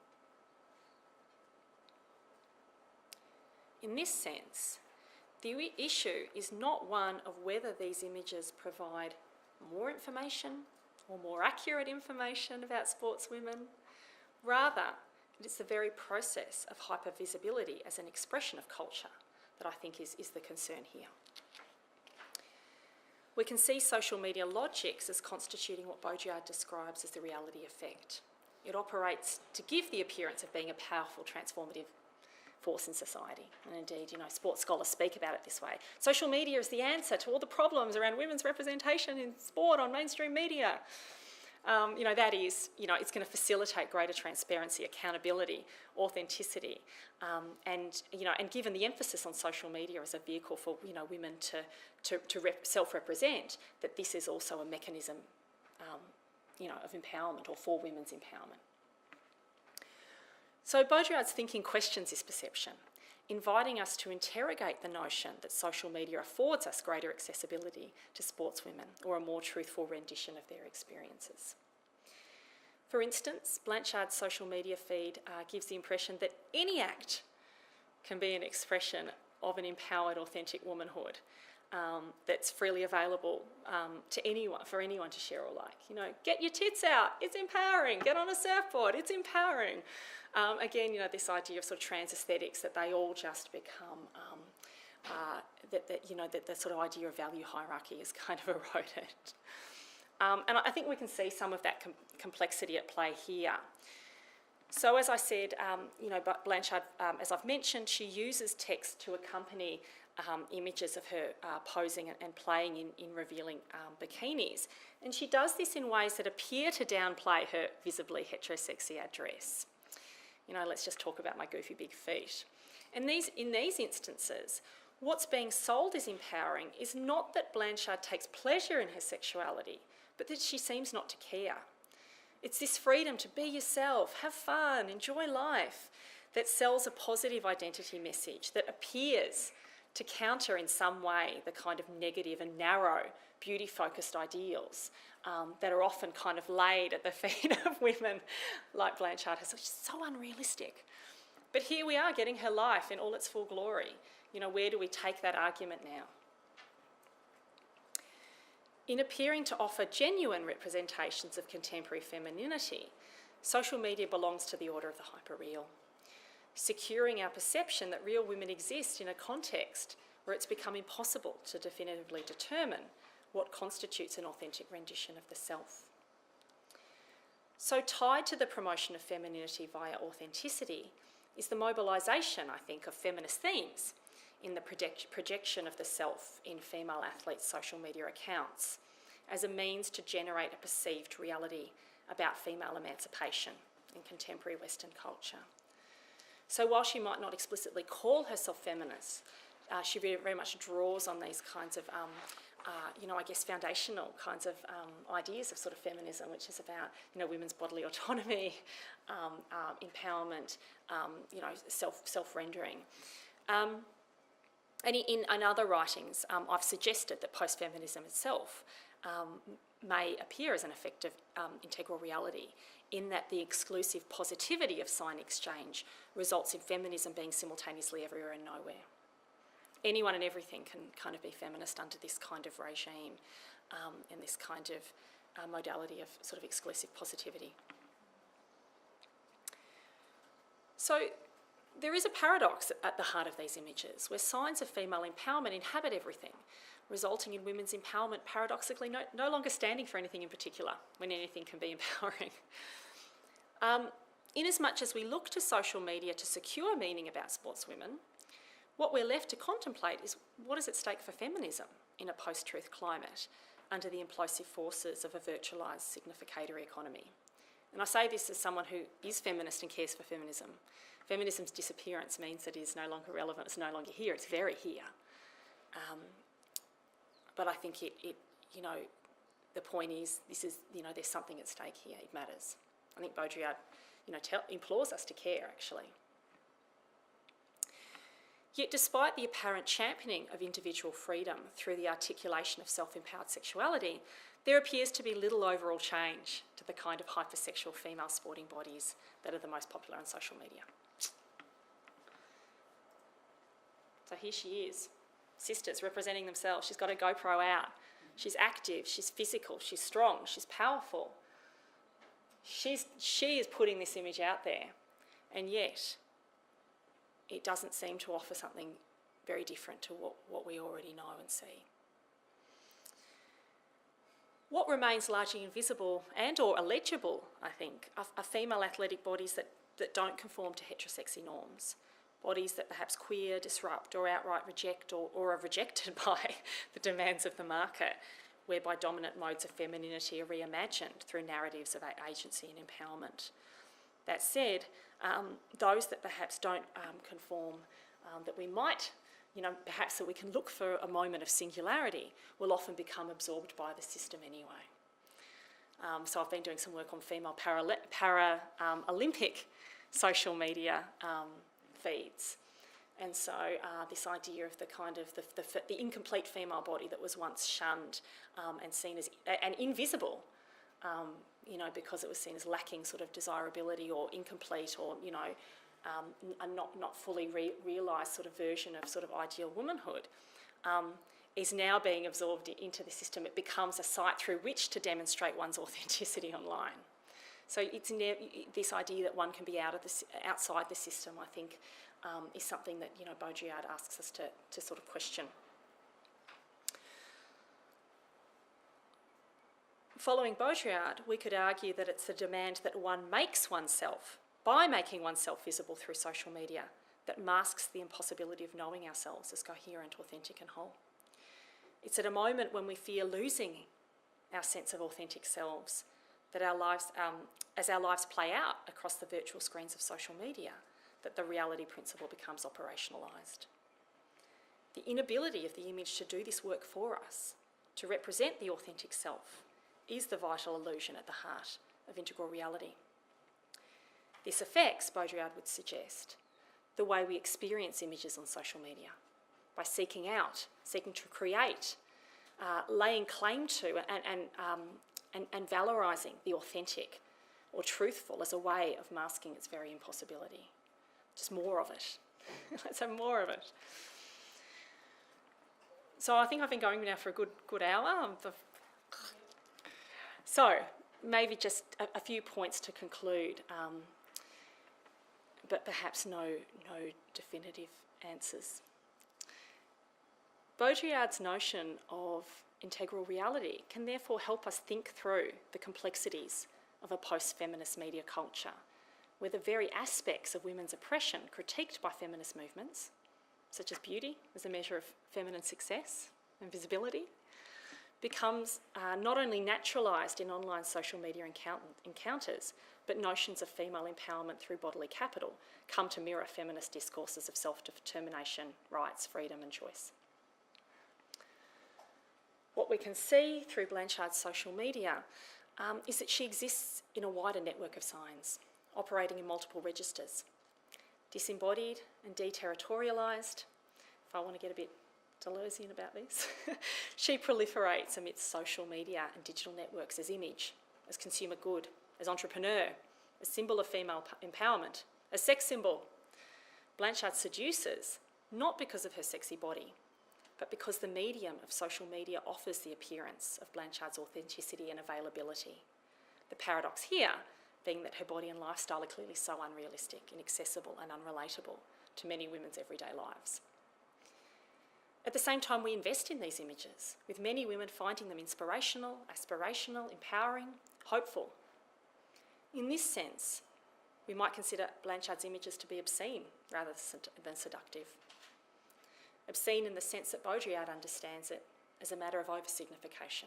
In this sense, the issue is not one of whether these images provide more information or more accurate information about sportswomen. Rather, it is the very process of hypervisibility as an expression of culture that I think is the concern here. We can see social media logics as constituting what Baudrillard describes as the reality effect. It operates to give the appearance of being a powerful, transformative force in society. And indeed, you know, sports scholars speak about it this way. Social media is the answer to all the problems around women's representation in sport on mainstream media. You know, that is, you know, it's going to facilitate greater transparency, accountability, authenticity, and, you know, and given the emphasis on social media as a vehicle for, you know, women to self-represent, that this is also a mechanism, you know, of empowerment or for women's empowerment. So Baudrillard's thinking questions this perception, inviting us to interrogate the notion that social media affords us greater accessibility to sportswomen or a more truthful rendition of their experiences. For instance, Blanchard's social media feed gives the impression that any act can be an expression of an empowered, authentic womanhood that's freely available to anyone, for anyone to share or like. You know, get your tits out, it's empowering. Get on a surfboard, it's empowering. Again, you know, this idea of sort of trans aesthetics, that they all just become, that the sort of idea of value hierarchy is kind of eroded. And I think we can see some of that complexity at play here. So as I said, but Blanchard, as I've mentioned, she uses text to accompany images of her posing and playing in revealing bikinis. And she does this in ways that appear to downplay her visibly heterosexy address. You know, let's just talk about my goofy big feet. And in these instances, what's being sold as empowering is not that Blanchard takes pleasure in her sexuality, but that she seems not to care. It's this freedom to be yourself, have fun, enjoy life, that sells a positive identity message that appears to counter in some way the kind of negative and narrow beauty-focused ideals that are often kind of laid at the feet of women like Blanchard has, which is so unrealistic. But here we are getting her life in all its full glory. You know, where do we take that argument now? In appearing to offer genuine representations of contemporary femininity, social media belongs to the order of the hyperreal, securing our perception that real women exist in a context where it's become impossible to definitively determine what constitutes an authentic rendition of the self. So tied to the promotion of femininity via authenticity is the mobilisation, I think, of feminist themes in the projection of the self in female athletes' social media accounts as a means to generate a perceived reality about female emancipation in contemporary Western culture. So while she might not explicitly call herself feminist, she very much draws on these kinds of, foundational kinds of ideas of sort of feminism, which is about, women's bodily autonomy, empowerment, self-rendering. And in other writings, I've suggested that post-feminism itself may appear as an effective integral reality, in that the exclusive positivity of sign exchange results in feminism being simultaneously everywhere and nowhere. Anyone and everything can kind of be feminist under this kind of regime and this kind of modality of sort of exclusive positivity. So there is a paradox at the heart of these images, where signs of female empowerment inhabit everything, resulting in women's empowerment paradoxically no longer standing for anything in particular, when anything can be empowering. Inasmuch as we look to social media to secure meaning about sportswomen, what we're left to contemplate is what is at stake for feminism in a post-truth climate under the implosive forces of a virtualised significatory economy. And I say this as someone who is feminist and cares for feminism. Feminism's disappearance means that it is no longer relevant, it's no longer here, it's very here. But I think the point is, there's something at stake here, it matters. I think Baudrillard, implores us to care, actually. Yet despite the apparent championing of individual freedom through the articulation of self-empowered sexuality, there appears to be little overall change to the kind of hypersexual female sporting bodies that are the most popular on social media. So here she is, sisters representing themselves. She's got her GoPro out. She's active, she's physical, she's strong, she's powerful. She is putting this image out there, and yet it doesn't seem to offer something very different to what we already know and see. What remains largely invisible and or illegible, I think, are female athletic bodies that don't conform to heterosexy norms, bodies that perhaps queer, disrupt or outright reject or are rejected by the demands of the market, whereby dominant modes of femininity are reimagined through narratives of agency and empowerment. That said, those that perhaps don't conform, that we might, perhaps that we can look for a moment of singularity, will often become absorbed by the system anyway. So I've been doing some work on female Olympic social media feeds. And so this idea of the kind of the incomplete female body that was once shunned and seen as and invisible, because it was seen as lacking sort of desirability or incomplete or, a not fully realised sort of version of sort of ideal womanhood, is now being absorbed into the system. It becomes a site through which to demonstrate one's authenticity online. So it's this idea that one can be outside the system, I think, is something that Baudrillard asks us to sort of question. Following Baudrillard, we could argue that it's the demand that one makes oneself, by making oneself visible through social media, that masks the impossibility of knowing ourselves as coherent, authentic and whole. It's at a moment when we fear losing our sense of authentic selves that our lives, as our lives play out across the virtual screens of social media, that the reality principle becomes operationalised. The inability of the image to do this work for us, to represent the authentic self, is the vital illusion at the heart of integral reality. This affects, Baudrillard would suggest, the way we experience images on social media, by seeking to create, laying claim to and valorising the authentic or truthful as a way of masking its very impossibility. Just more of it. Let's have more of it. So I think I've been going now for a good hour. So maybe just a few points to conclude, but perhaps no definitive answers. Baudrillard's notion of integral reality can therefore help us think through the complexities of a post-feminist media culture, where the very aspects of women's oppression critiqued by feminist movements, such as beauty as a measure of feminine success and visibility, becomes not only naturalised in online social media encounters, but notions of female empowerment through bodily capital come to mirror feminist discourses of self-determination, rights, freedom and choice. What we can see through Blanchard's social media is that she exists in a wider network of signs, operating in multiple registers. Disembodied and deterritorialised, if I want to get a bit Deleuzian about this, she proliferates amidst social media and digital networks as image, as consumer good, as entrepreneur, as symbol of female empowerment, as sex symbol. Blanchard seduces, not because of her sexy body, but because the medium of social media offers the appearance of Blanchard's authenticity and availability. The paradox here being that her body and lifestyle are clearly so unrealistic, inaccessible and unrelatable to many women's everyday lives. At the same time, we invest in these images, with many women finding them inspirational, aspirational, empowering, hopeful. In this sense, we might consider Blanchard's images to be obscene rather than seductive. Obscene in the sense that Baudrillard understands it as a matter of oversignification.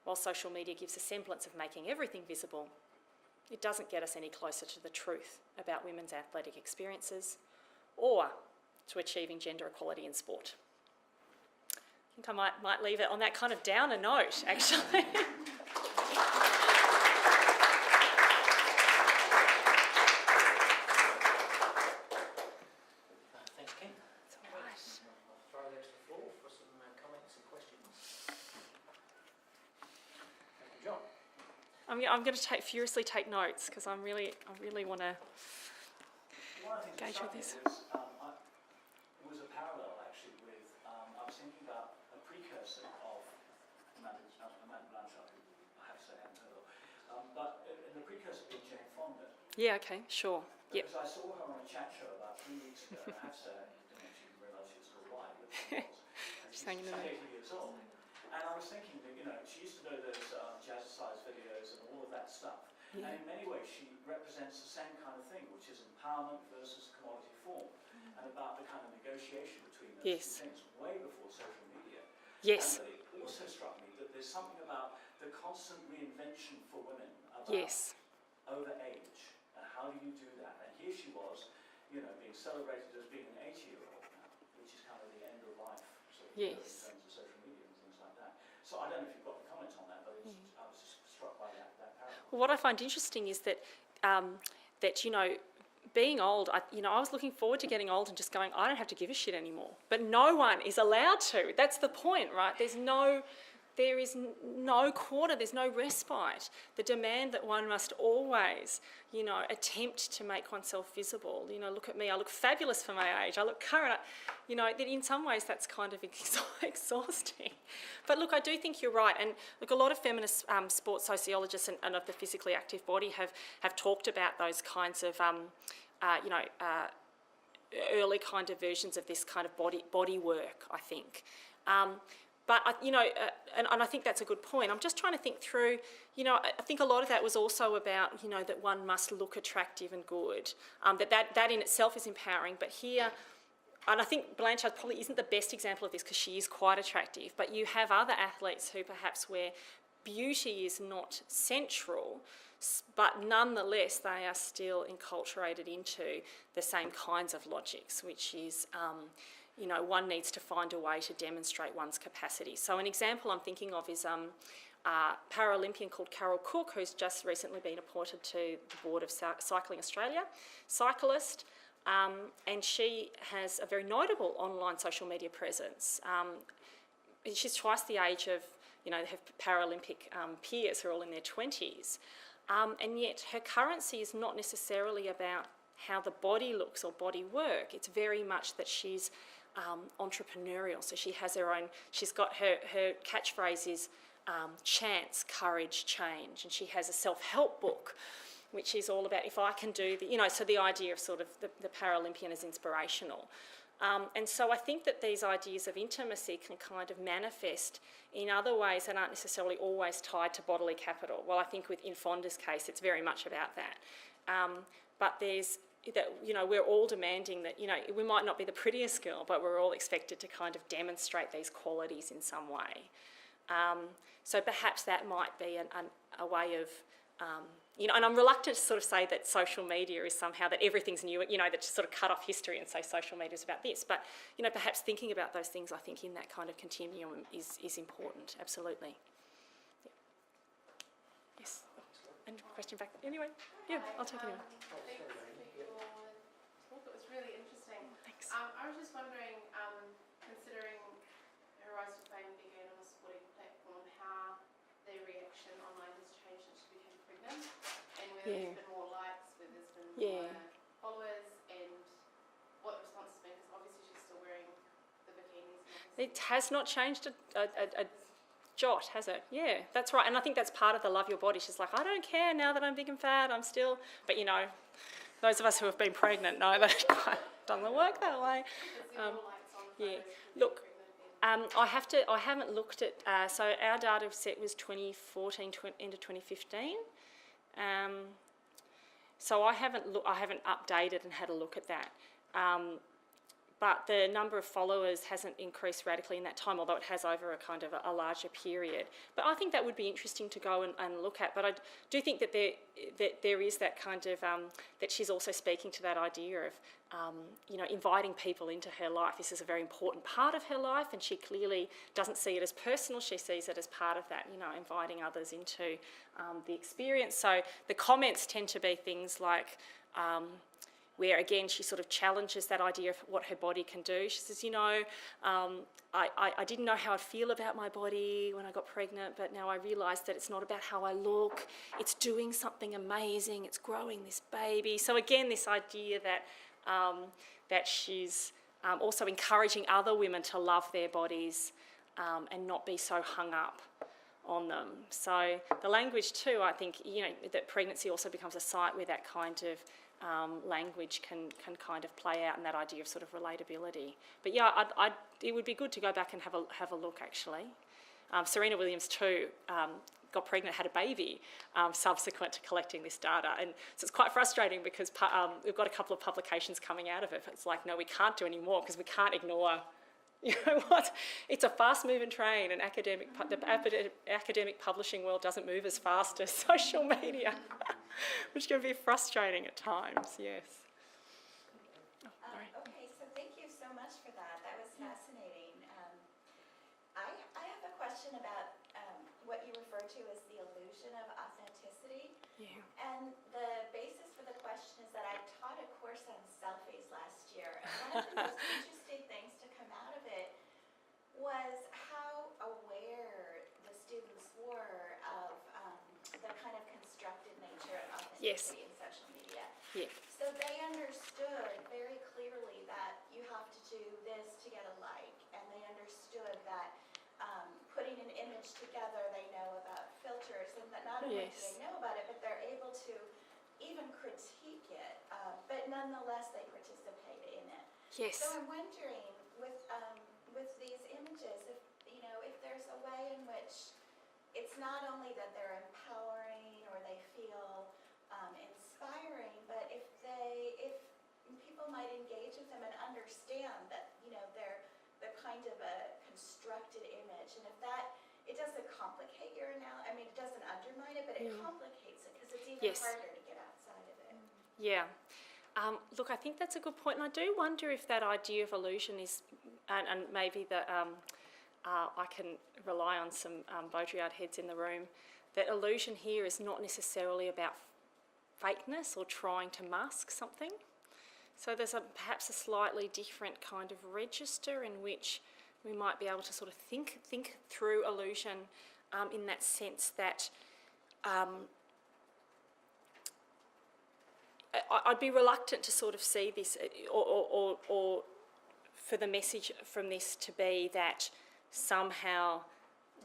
While social media gives a semblance of making everything visible, it doesn't get us any closer to the truth about women's athletic experiences or to achieving gender equality in sport. I think I might leave it on that kind of downer note, actually. I'm going to furiously take notes because I really want to engage with this. It was a parallel actually with, I was thinking about a precursor of Amanda Blanchard, who I have to say I haven't heard of, but the precursor being Jane Fonda. Yeah, okay, sure. Because I saw her on a chat show about 3 weeks ago, I have to say I didn't actually realise she was still alive, but she was. She's 80 years old. And I was thinking that, she used to know those jazzercise videos and all of that stuff. Yeah. And in many ways, she represents the same kind of thing, which is empowerment versus commodity form, and about the kind of negotiation between those two things way before social media. Yes. And it also struck me that there's something about the constant reinvention for women about over age. And how do you do that? And here she was, being celebrated as being an 80-year-old now, which is kind of the end of life sort of in terms of social media and things like that. So I don't know if you've got any comments on that, but I was just struck by that parallel. Well, what I find interesting is that that, you know, being old, I was looking forward to getting old and just going, I don't have to give a shit anymore. But no one is allowed to. That's the point, right? There is no quarter, there's no respite. The demand that one must always, you know, attempt to make oneself visible. You know, look at me, I look fabulous for my age, I look current. You know, in some ways that's kind of exhausting. But look, I do think you're right. And look, a lot of feminist sports sociologists and of the physically active body have talked about those kinds of, early kind of versions of this kind of body work, I think. But, and I think that's a good point. I'm just trying to think through, you know, I think a lot of that was also about, you know, that one must look attractive and good, that in itself is empowering. But here, and I think Blanchard probably isn't the best example of this because she is quite attractive, but you have other athletes who perhaps where beauty is not central, but nonetheless they are still enculturated into the same kinds of logics, which is, you know, one needs to find a way to demonstrate one's capacity. So an example I'm thinking of is a Paralympian called Carol Cook, who's just recently been appointed to the board of Cycling Australia, cyclist, and she has a very notable online social media presence. She's twice the age of, you know, her Paralympic peers who are all in their 20s. And yet her currency is not necessarily about how the body looks or body work. It's very much that she's entrepreneurial. So she has her own, she's got her catchphrase is chance, courage, change. And she has a self-help book, which is all about if I can do the, you know, so the idea of sort of the Paralympian is inspirational. And so I think that these ideas of intimacy can kind of manifest in other ways that aren't necessarily always tied to bodily capital. Well, I think in Fonda's case, it's very much about that. But there's that, you know, we're all demanding that, you know, we might not be the prettiest girl, but we're all expected to kind of demonstrate these qualities in some way. So perhaps that might be a way of, you know, and I'm reluctant to sort of say that social media is somehow that everything's new, you know, that just sort of cut off history and say social media is about this. But, you know, perhaps thinking about those things, I think, in that kind of continuum is important, absolutely. Yeah. Yes. And question back. Anyway, yeah, I'll take it anyway. Thanks for your talk. It was really interesting. Thanks. I was just wondering, considering her rise to fame began on a sporting platform, how the reaction online has changed since she became pregnant, and whether there's been more likes, whether there's been more followers, and what the response has been, because obviously she's still wearing the bikinis. It has not changed a jot, has it? Yeah, that's right. And I think that's part of the love your body. She's like, I don't care now that I'm big and fat, I'm still, but you know, those of us who have been pregnant know that it doesn't work that way. Yeah, look, I haven't looked at, so our data set was 2014 into 2015. So I haven't updated and had a look at that. But the number of followers hasn't increased radically in that time, although it has over a kind of a larger period. But I think that would be interesting to go and look at. But I do think that there is that kind of, that she's also speaking to that idea of, you know, inviting people into her life. This is a very important part of her life, and she clearly doesn't see it as personal. She sees it as part of that, you know, inviting others into the experience. So the comments tend to be things like, where again she sort of challenges that idea of what her body can do. She says, you know, I didn't know how I'd feel about my body when I got pregnant, but now I realise that it's not about how I look, it's doing something amazing, it's growing this baby. So again, this idea that, that she's also encouraging other women to love their bodies and not be so hung up on them. So the language too, I think, you know, that pregnancy also becomes a site where that kind of language can kind of play out, and that idea of sort of relatability. But yeah, it would be good to go back and have a look actually. Serena Williams too got pregnant, had a baby subsequent to collecting this data, and so it's quite frustrating because we've got a couple of publications coming out of it. It's like, no, we can't do any more because we can't ignore. You know what? It's a fast-moving train, and the academic publishing world doesn't move as fast as social media, which can be frustrating at times. Yes. Okay, so thank you so much for that. That was fascinating. I have a question about what you refer to as the illusion of authenticity. Yeah. And the basis for the question question is that I taught a course on selfies last year, and one of the most interesting things to come out of it was how aware the students were of the kind of constructed nature of authenticity in social media. Yeah. So they understood very clearly that you have to do this to get a like, and they understood that putting an image together, they know about filters, and that not only do they know about it, but they're able to even critique it, but nonetheless they participate in it. Yes. So I'm wondering, with these images, if there's a way in which it's not only that they're empowering or they feel inspiring, but if people might engage with them and understand that they're kind of a constructed image, and if that, it doesn't complicate your analysis. I mean, it doesn't undermine it, but it complicates it because it's even harder to get outside of it. Yeah. Look, I think that's a good point, and I do wonder if that idea of illusion is, and maybe that I can rely on some Baudrillard heads in the room, that illusion here is not necessarily about fakeness or trying to mask something. So there's perhaps a slightly different kind of register in which we might be able to sort of think through illusion in that sense that I'd be reluctant to sort of see this or for the message from this to be that somehow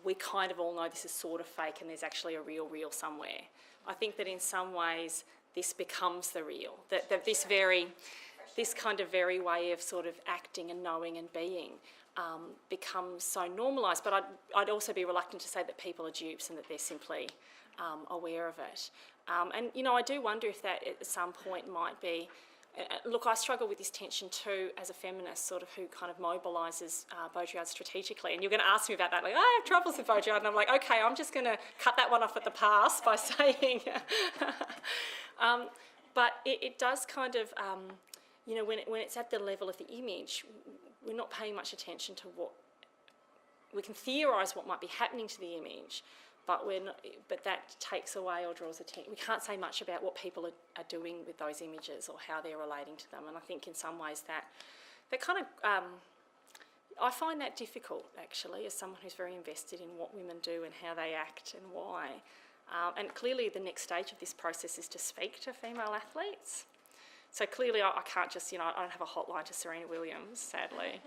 we kind of all know this is sort of fake and there's actually a real somewhere. I think that in some ways this becomes the real, that this kind of very way of sort of acting and knowing and being becomes so normalised. But I'd also be reluctant to say that people are dupes and that they're simply aware of it. And I do wonder if that at some point might be. Look, I struggle with this tension too as a feminist, sort of who kind of mobilises Baudrillard strategically. And you're going to ask me about that, like, I have troubles with Baudrillard. And I'm like, okay, I'm just going to cut that one off at the pass by saying... but it does kind of, when it's at the level of the image, we're not paying much attention to what... We can theorise what might be happening to the image, but that takes away or draws attention. We can't say much about what people are doing with those images or how they're relating to them. And I think in some ways that kind of, I find that difficult actually as someone who's very invested in what women do and how they act and why. And clearly the next stage of this process is to speak to female athletes. So clearly I can't just, I don't have a hotline to Serena Williams, sadly.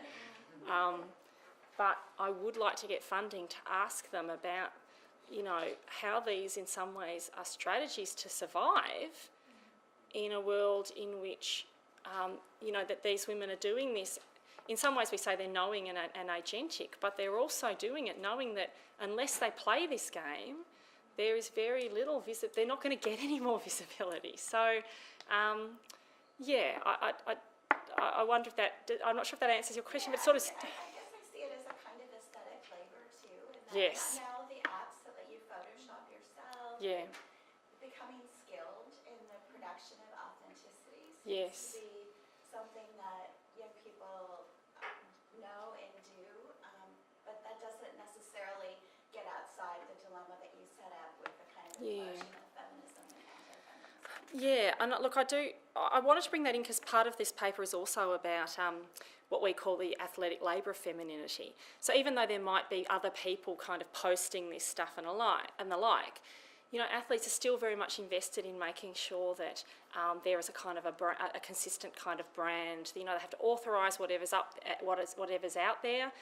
But I would like to get funding to ask them about how these in some ways are strategies to survive in a world in which, that these women are doing this. In some ways we say they're knowing and agentic, but they're also doing it knowing that unless they play this game, there is very little they're not going to get any more visibility. So, I wonder if that, I'm not sure if that answers your question, but sort of... I guess I see it as a kind of aesthetic labor too. And that Yes. Now the apps that let you Photoshop yourself. Yeah. Becoming skilled in the production of authenticity seems Yes. to be something that young people know and do, but that doesn't necessarily get outside the dilemma that you set up with the kind of emotion of feminism and anti-feminism. Yeah, and look, I wanted to bring that in because part of this paper is also about what we call the athletic labour of femininity. So even though there might be other people kind of posting this stuff and the like, athletes are still very much invested in making sure that there is a kind of a consistent kind of brand. They have to authorise whatever's out there.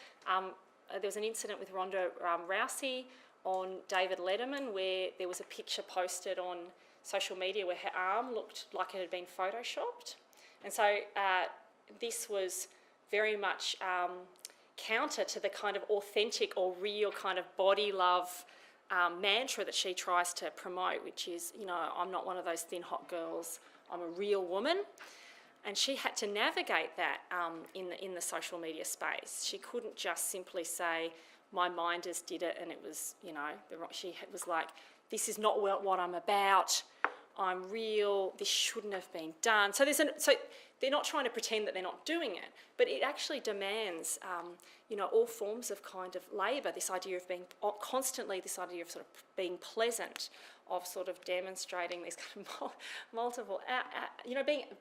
There was an incident with Ronda Rousey on David Letterman where there was a picture posted on social media where her arm looked like it had been photoshopped. And so this was very much counter to the kind of authentic or real kind of body love mantra that she tries to promote, which is, I'm not one of those thin hot girls, I'm a real woman. And she had to navigate that in the social media space. She couldn't just simply say, my minders did it and it was, she was like, this is not what I'm about. I'm real, this shouldn't have been done. So they're not trying to pretend that they're not doing it, but it actually demands, all forms of kind of labour, this idea of being constantly, this idea of sort of being pleasant, of sort of demonstrating these kind of multiple,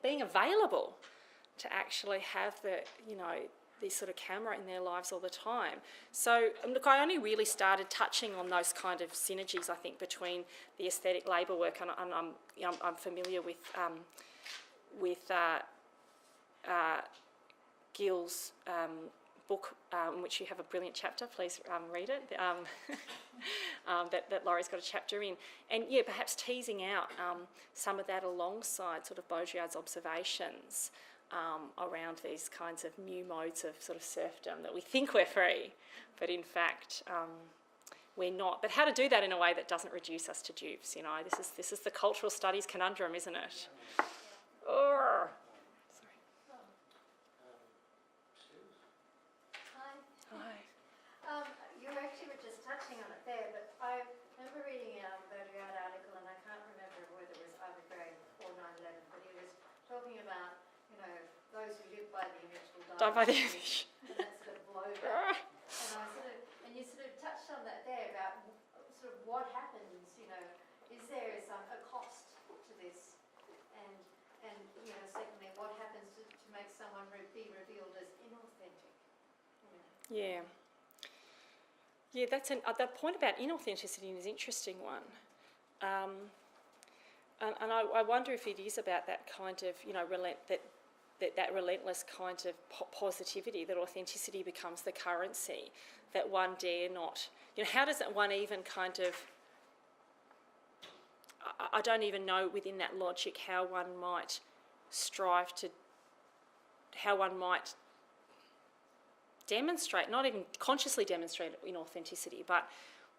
being available to actually have this sort of camera in their lives all the time. So look, I only really started touching on those kind of synergies, I think, between the aesthetic labour work, and I'm familiar with Gill's book, in which you have a brilliant chapter. Please read it. That Laurie's got a chapter in, and yeah, perhaps teasing out some of that alongside sort of Baudrillard's observations around these kinds of new modes of sort of serfdom, that we think we're free, but in fact we're not. But how to do that in a way that doesn't reduce us to dupes? This is the cultural studies conundrum, isn't it? Oh. You actually were just touching on it there, but I remember reading a Baudrillard article, and I can't remember whether it was Ivy Gray or 9/11, but he was talking about, those who live by the image will die by the image. And that sort of blowback. And you sort of touched on that there about sort of what happens, is there a cost to this? And secondly, what happens to make someone be revealed as inauthentic? Yeah. Yeah, the point about inauthenticity is an interesting one. And I wonder if it is about that kind of, that relentless kind of positivity, that authenticity becomes the currency, that one dare not, how does that one even kind of, I don't even know within that logic how one might strive to, how one might demonstrate, not even consciously demonstrate inauthenticity, but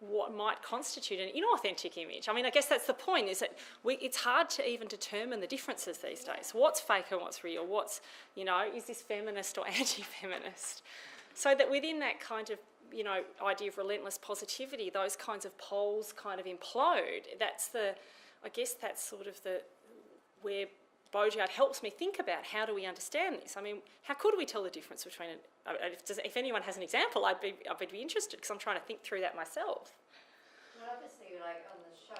what might constitute an inauthentic image. I mean, I guess that's the point, is that it's hard to even determine the differences these days. What's fake and what's real? What's, is this feminist or anti-feminist? So that within that kind of, idea of relentless positivity, those kinds of poles kind of implode. I guess that's sort of where Baudrillard helps me think about how do we understand this. I mean, how could we tell the difference between if anyone has an example, I'd be interested, because I'm trying to think through that myself. Well, obviously, like on the show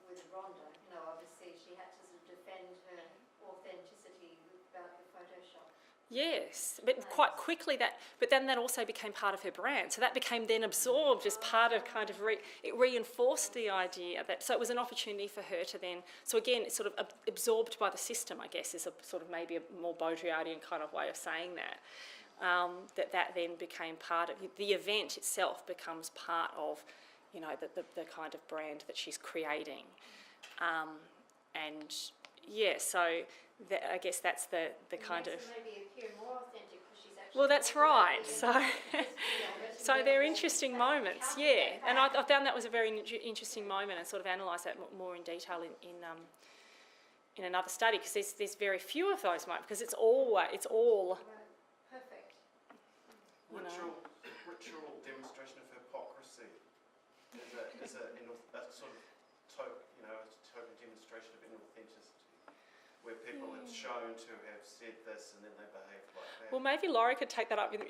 with Ronda, obviously she had to sort of defend her authenticity about the Photoshop. Yes, but quite quickly but then that also became part of her brand. So that became then absorbed as part of kind of, it reinforced the idea that, so it was an opportunity for her to then, so again, it's sort of absorbed by the system, I guess, is a sort of maybe a more Baudrillardian kind of way of saying that. That then became part of, the event itself becomes part of, the kind of brand that she's creating. And yeah, so I guess that's the kind of... Maybe appear more authentic because she's actually... Well, that's right. So they're interesting moments, yeah. And I found that was a very interesting moment, and sort of analysed that more in detail in another study, because there's very few of those moments, because it's all perfect. Ritual demonstration of hypocrisy is a sort of token demonstration of inauthenticity, where people have shown to have said this and then they behave like that. Well, maybe Laurie could take that up in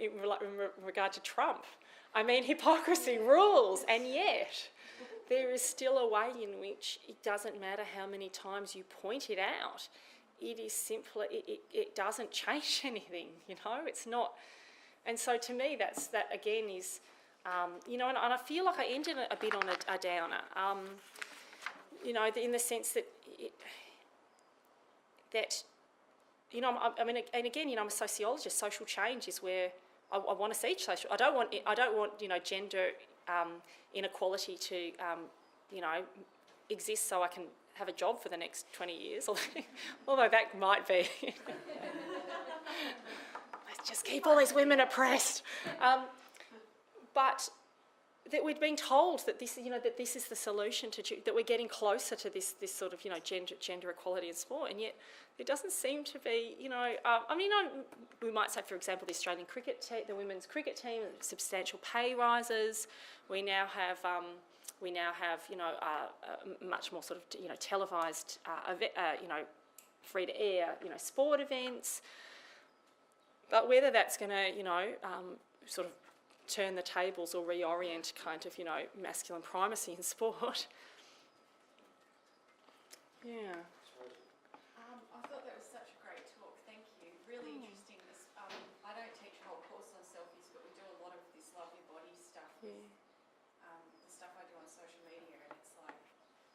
regard to Trump. I mean, hypocrisy rules, and yet there is still a way in which it doesn't matter how many times you point it out. It is simply, it doesn't change anything, it's not. And so to me, that again is, and I feel like I ended a bit on a downer, in the sense that, I mean, and again, I'm a sociologist. Social change is where I want to see social. I don't want gender inequality to, exist so I can have a job for the next 20 years, although that might be. Let's just keep all these women oppressed. But that we'd been told that this, that this is the solution to, that we're getting closer to this sort of, gender equality in sport, and yet there doesn't seem to be, we might say, for example, the Australian cricket team, the women's cricket team, substantial pay rises. We now have We now have, much more sort of, televised, free to air, sport events. But whether that's going to, sort of turn the tables or reorient kind of, masculine primacy in sport. Yeah. I thought that was such a great talk. Thank you. Really interesting. This, I don't teach a whole course on selfies, but we do a lot of this lovely body stuff. Yeah. The stuff I do on social media, and it's like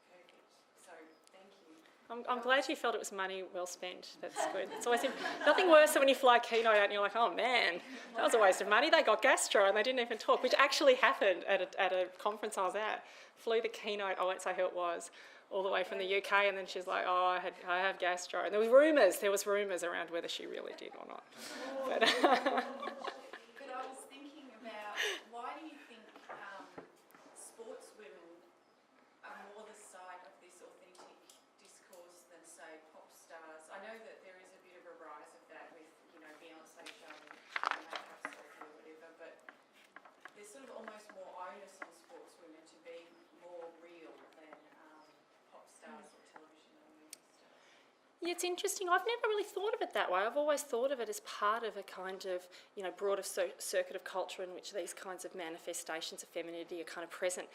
perfect. So thank you. I'm glad you felt it was money well spent. That's good. It's always nothing worse than when you fly a keynote out and you're like, oh man, that was a waste of money. They got gastro and they didn't even talk, which actually happened at a conference I was at. Flew the keynote, I won't say who it was, all the way from the UK, and then she's like, oh, I have gastro. And there was rumours around whether she really did or not. But But I was thinking about, why do you think sportswomen are more the side of this authentic discourse than, say, pop stars? I know that there is a bit of a rise of that with, Beyonce showing makeup surgery or whatever, but there's sort of almost more onus on sportswomen to be more real than pop stars or television or movie stars. yeah, it's interesting. I've never really thought of it that way. I've always thought of it as part of a kind of, broader circuit of culture in which these kinds of manifestations of femininity are kind of present,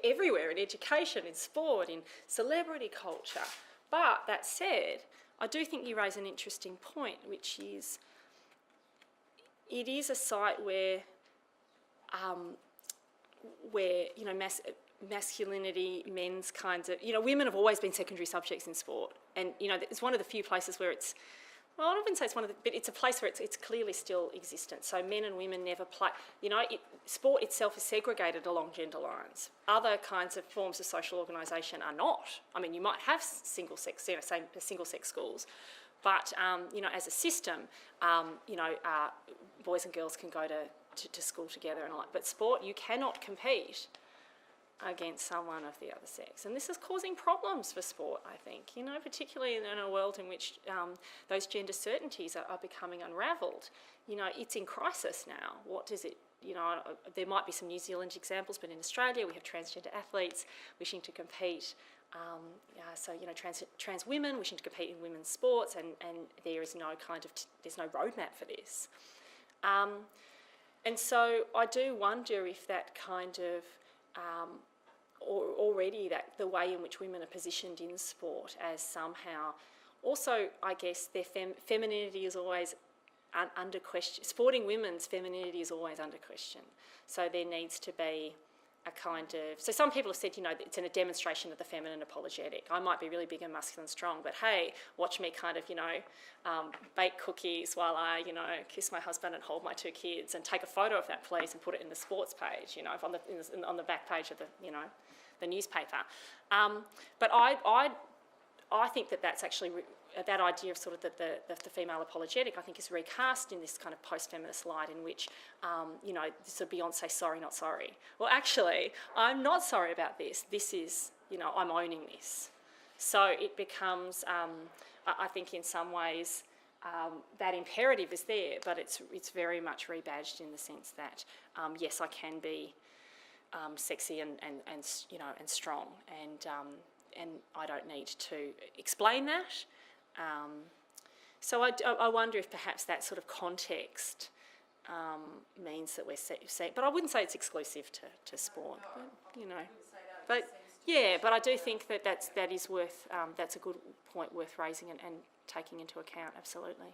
everywhere, in education, in sport, in celebrity culture. But that said, I do think you raise an interesting point, which is it is a site where masculinity, men's kinds of, women have always been secondary subjects in sport. And, it's one of the few places where it's, well, I wouldn't say it's one of the, but it's a place where it's clearly still existent. So men and women never play, sport itself is segregated along gender lines. Other kinds of forms of social organisation are not. I mean, you might have single-sex, single-sex schools, but, as a system, boys and girls can go to school together and all that. But sport, you cannot compete against someone of the other sex. And this is causing problems for sport, I think, particularly in a world in which those gender certainties are becoming unravelled. It's in crisis now. What does it, there might be some New Zealand examples, but in Australia we have transgender athletes wishing to compete. Trans women wishing to compete in women's sports, and there is no there's no roadmap for this. And so I do wonder if that kind of already that the way in which women are positioned in sport as somehow also, I guess, their femininity is always under question. Sporting women's femininity is always under question. So there needs to be a kind of, so some people have said, it's in a demonstration of the feminine apologetic. I might be really big and muscular and strong, but hey, watch me kind of, bake cookies while I, kiss my husband and hold my 2 kids, and take a photo of that, please, and put it in the sports page, on the back page of the, the newspaper. But I think that's actually, that idea of sort of the female apologetic, I think, is recast in this kind of post-feminist light in which, this is Beyonce, sorry, not sorry. Well, actually, I'm not sorry about this. This is, I'm owning this. So it becomes, I think in some ways, that imperative is there, but it's very much rebadged in the sense that, yes, I can be sexy and strong, and I don't need to explain that. So I wonder if perhaps that sort of context means that we're seeing, but I wouldn't say it's exclusive to sport. But but I do think that is worth, that's a good point worth raising and taking into account, absolutely.